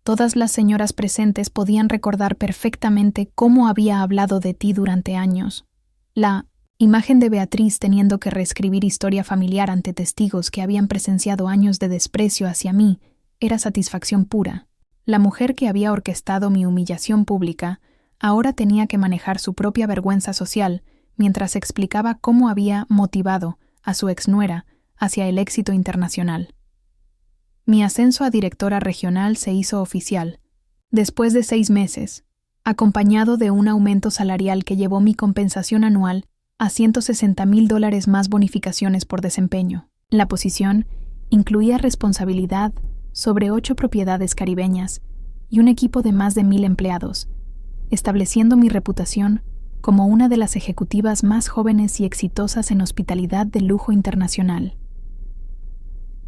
Todas las señoras presentes podían recordar perfectamente cómo había hablado de ti durante años. La imagen de Beatriz teniendo que reescribir historia familiar ante testigos que habían presenciado años de desprecio hacia mí era satisfacción pura. La mujer que había orquestado mi humillación pública ahora tenía que manejar su propia vergüenza social mientras explicaba cómo había motivado a su exnuera hacia el éxito internacional. Mi ascenso a directora regional se hizo oficial, después de 6 meses, acompañado de un aumento salarial que llevó mi compensación anual a $160,000 más bonificaciones por desempeño. La posición incluía responsabilidad sobre 8 propiedades caribeñas y un equipo de más de 1,000 empleados, estableciendo mi reputación como una de las ejecutivas más jóvenes y exitosas en hospitalidad de lujo internacional.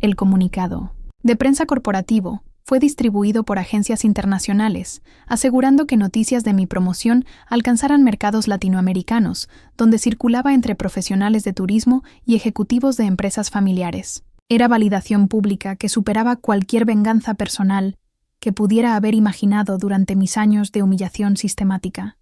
El comunicado de prensa corporativo fue distribuido por agencias internacionales, asegurando que noticias de mi promoción alcanzaran mercados latinoamericanos, donde circulaba entre profesionales de turismo y ejecutivos de empresas familiares. Era validación pública que superaba cualquier venganza personal que pudiera haber imaginado durante mis años de humillación sistemática.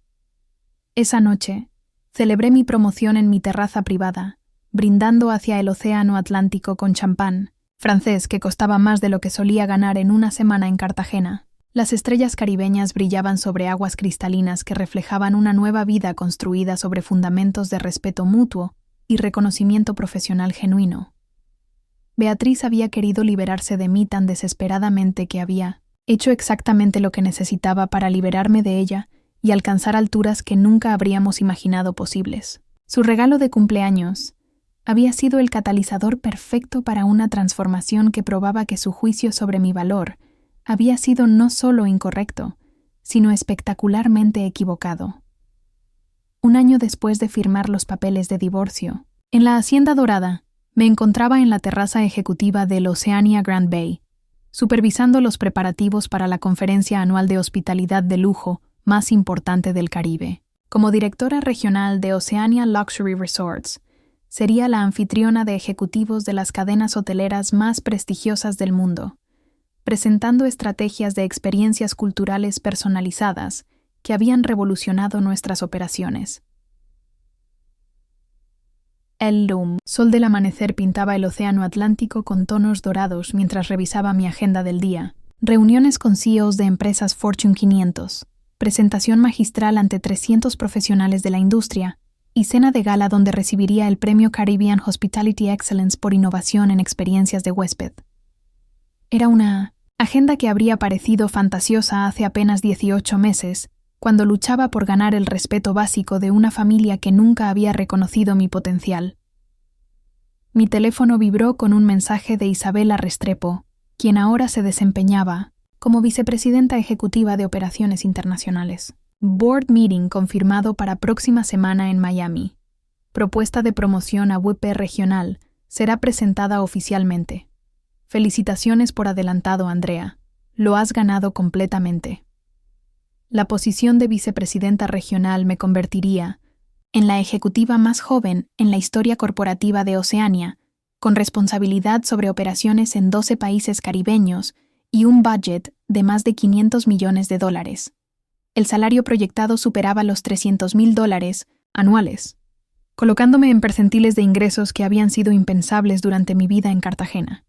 Esa noche, celebré mi promoción en mi terraza privada, brindando hacia el océano Atlántico con champán francés que costaba más de lo que solía ganar en una semana en Cartagena. Las estrellas caribeñas brillaban sobre aguas cristalinas que reflejaban una nueva vida construida sobre fundamentos de respeto mutuo y reconocimiento profesional genuino. Beatriz había querido liberarse de mí tan desesperadamente que había hecho exactamente lo que necesitaba para liberarme de ella y alcanzar alturas que nunca habríamos imaginado posibles. Su regalo de cumpleaños había sido el catalizador perfecto para una transformación que probaba que su juicio sobre mi valor había sido no solo incorrecto, sino espectacularmente equivocado. Un año después de firmar los papeles de divorcio, en la Hacienda Dorada, me encontraba en la terraza ejecutiva del Oceania Grand Bay, supervisando los preparativos para la conferencia anual de hospitalidad de lujo más importante del Caribe. Como directora regional de Oceania Luxury Resorts, sería la anfitriona de ejecutivos de las cadenas hoteleras más prestigiosas del mundo, presentando estrategias de experiencias culturales personalizadas que habían revolucionado nuestras operaciones. El sol del amanecer pintaba el océano Atlántico con tonos dorados mientras revisaba mi agenda del día. Reuniones con CEOs de empresas Fortune 500, presentación magistral ante 300 profesionales de la industria y cena de gala donde recibiría el premio Caribbean Hospitality Excellence por innovación en experiencias de huésped. Era una agenda que habría parecido fantasiosa hace apenas 18 meses, cuando luchaba por ganar el respeto básico de una familia que nunca había reconocido mi potencial. Mi teléfono vibró con un mensaje de Isabela Restrepo, quien ahora se desempeñaba como vicepresidenta ejecutiva de operaciones internacionales. Board Meeting confirmado para próxima semana en Miami. Propuesta de promoción a VP regional será presentada oficialmente. Felicitaciones por adelantado, Andrea. Lo has ganado completamente. La posición de vicepresidenta regional me convertiría en la ejecutiva más joven en la historia corporativa de Oceania, con responsabilidad sobre operaciones en 12 países caribeños y un budget de más de $500 millones. El salario proyectado superaba los $300,000 anuales, colocándome en percentiles de ingresos que habían sido impensables durante mi vida en Cartagena.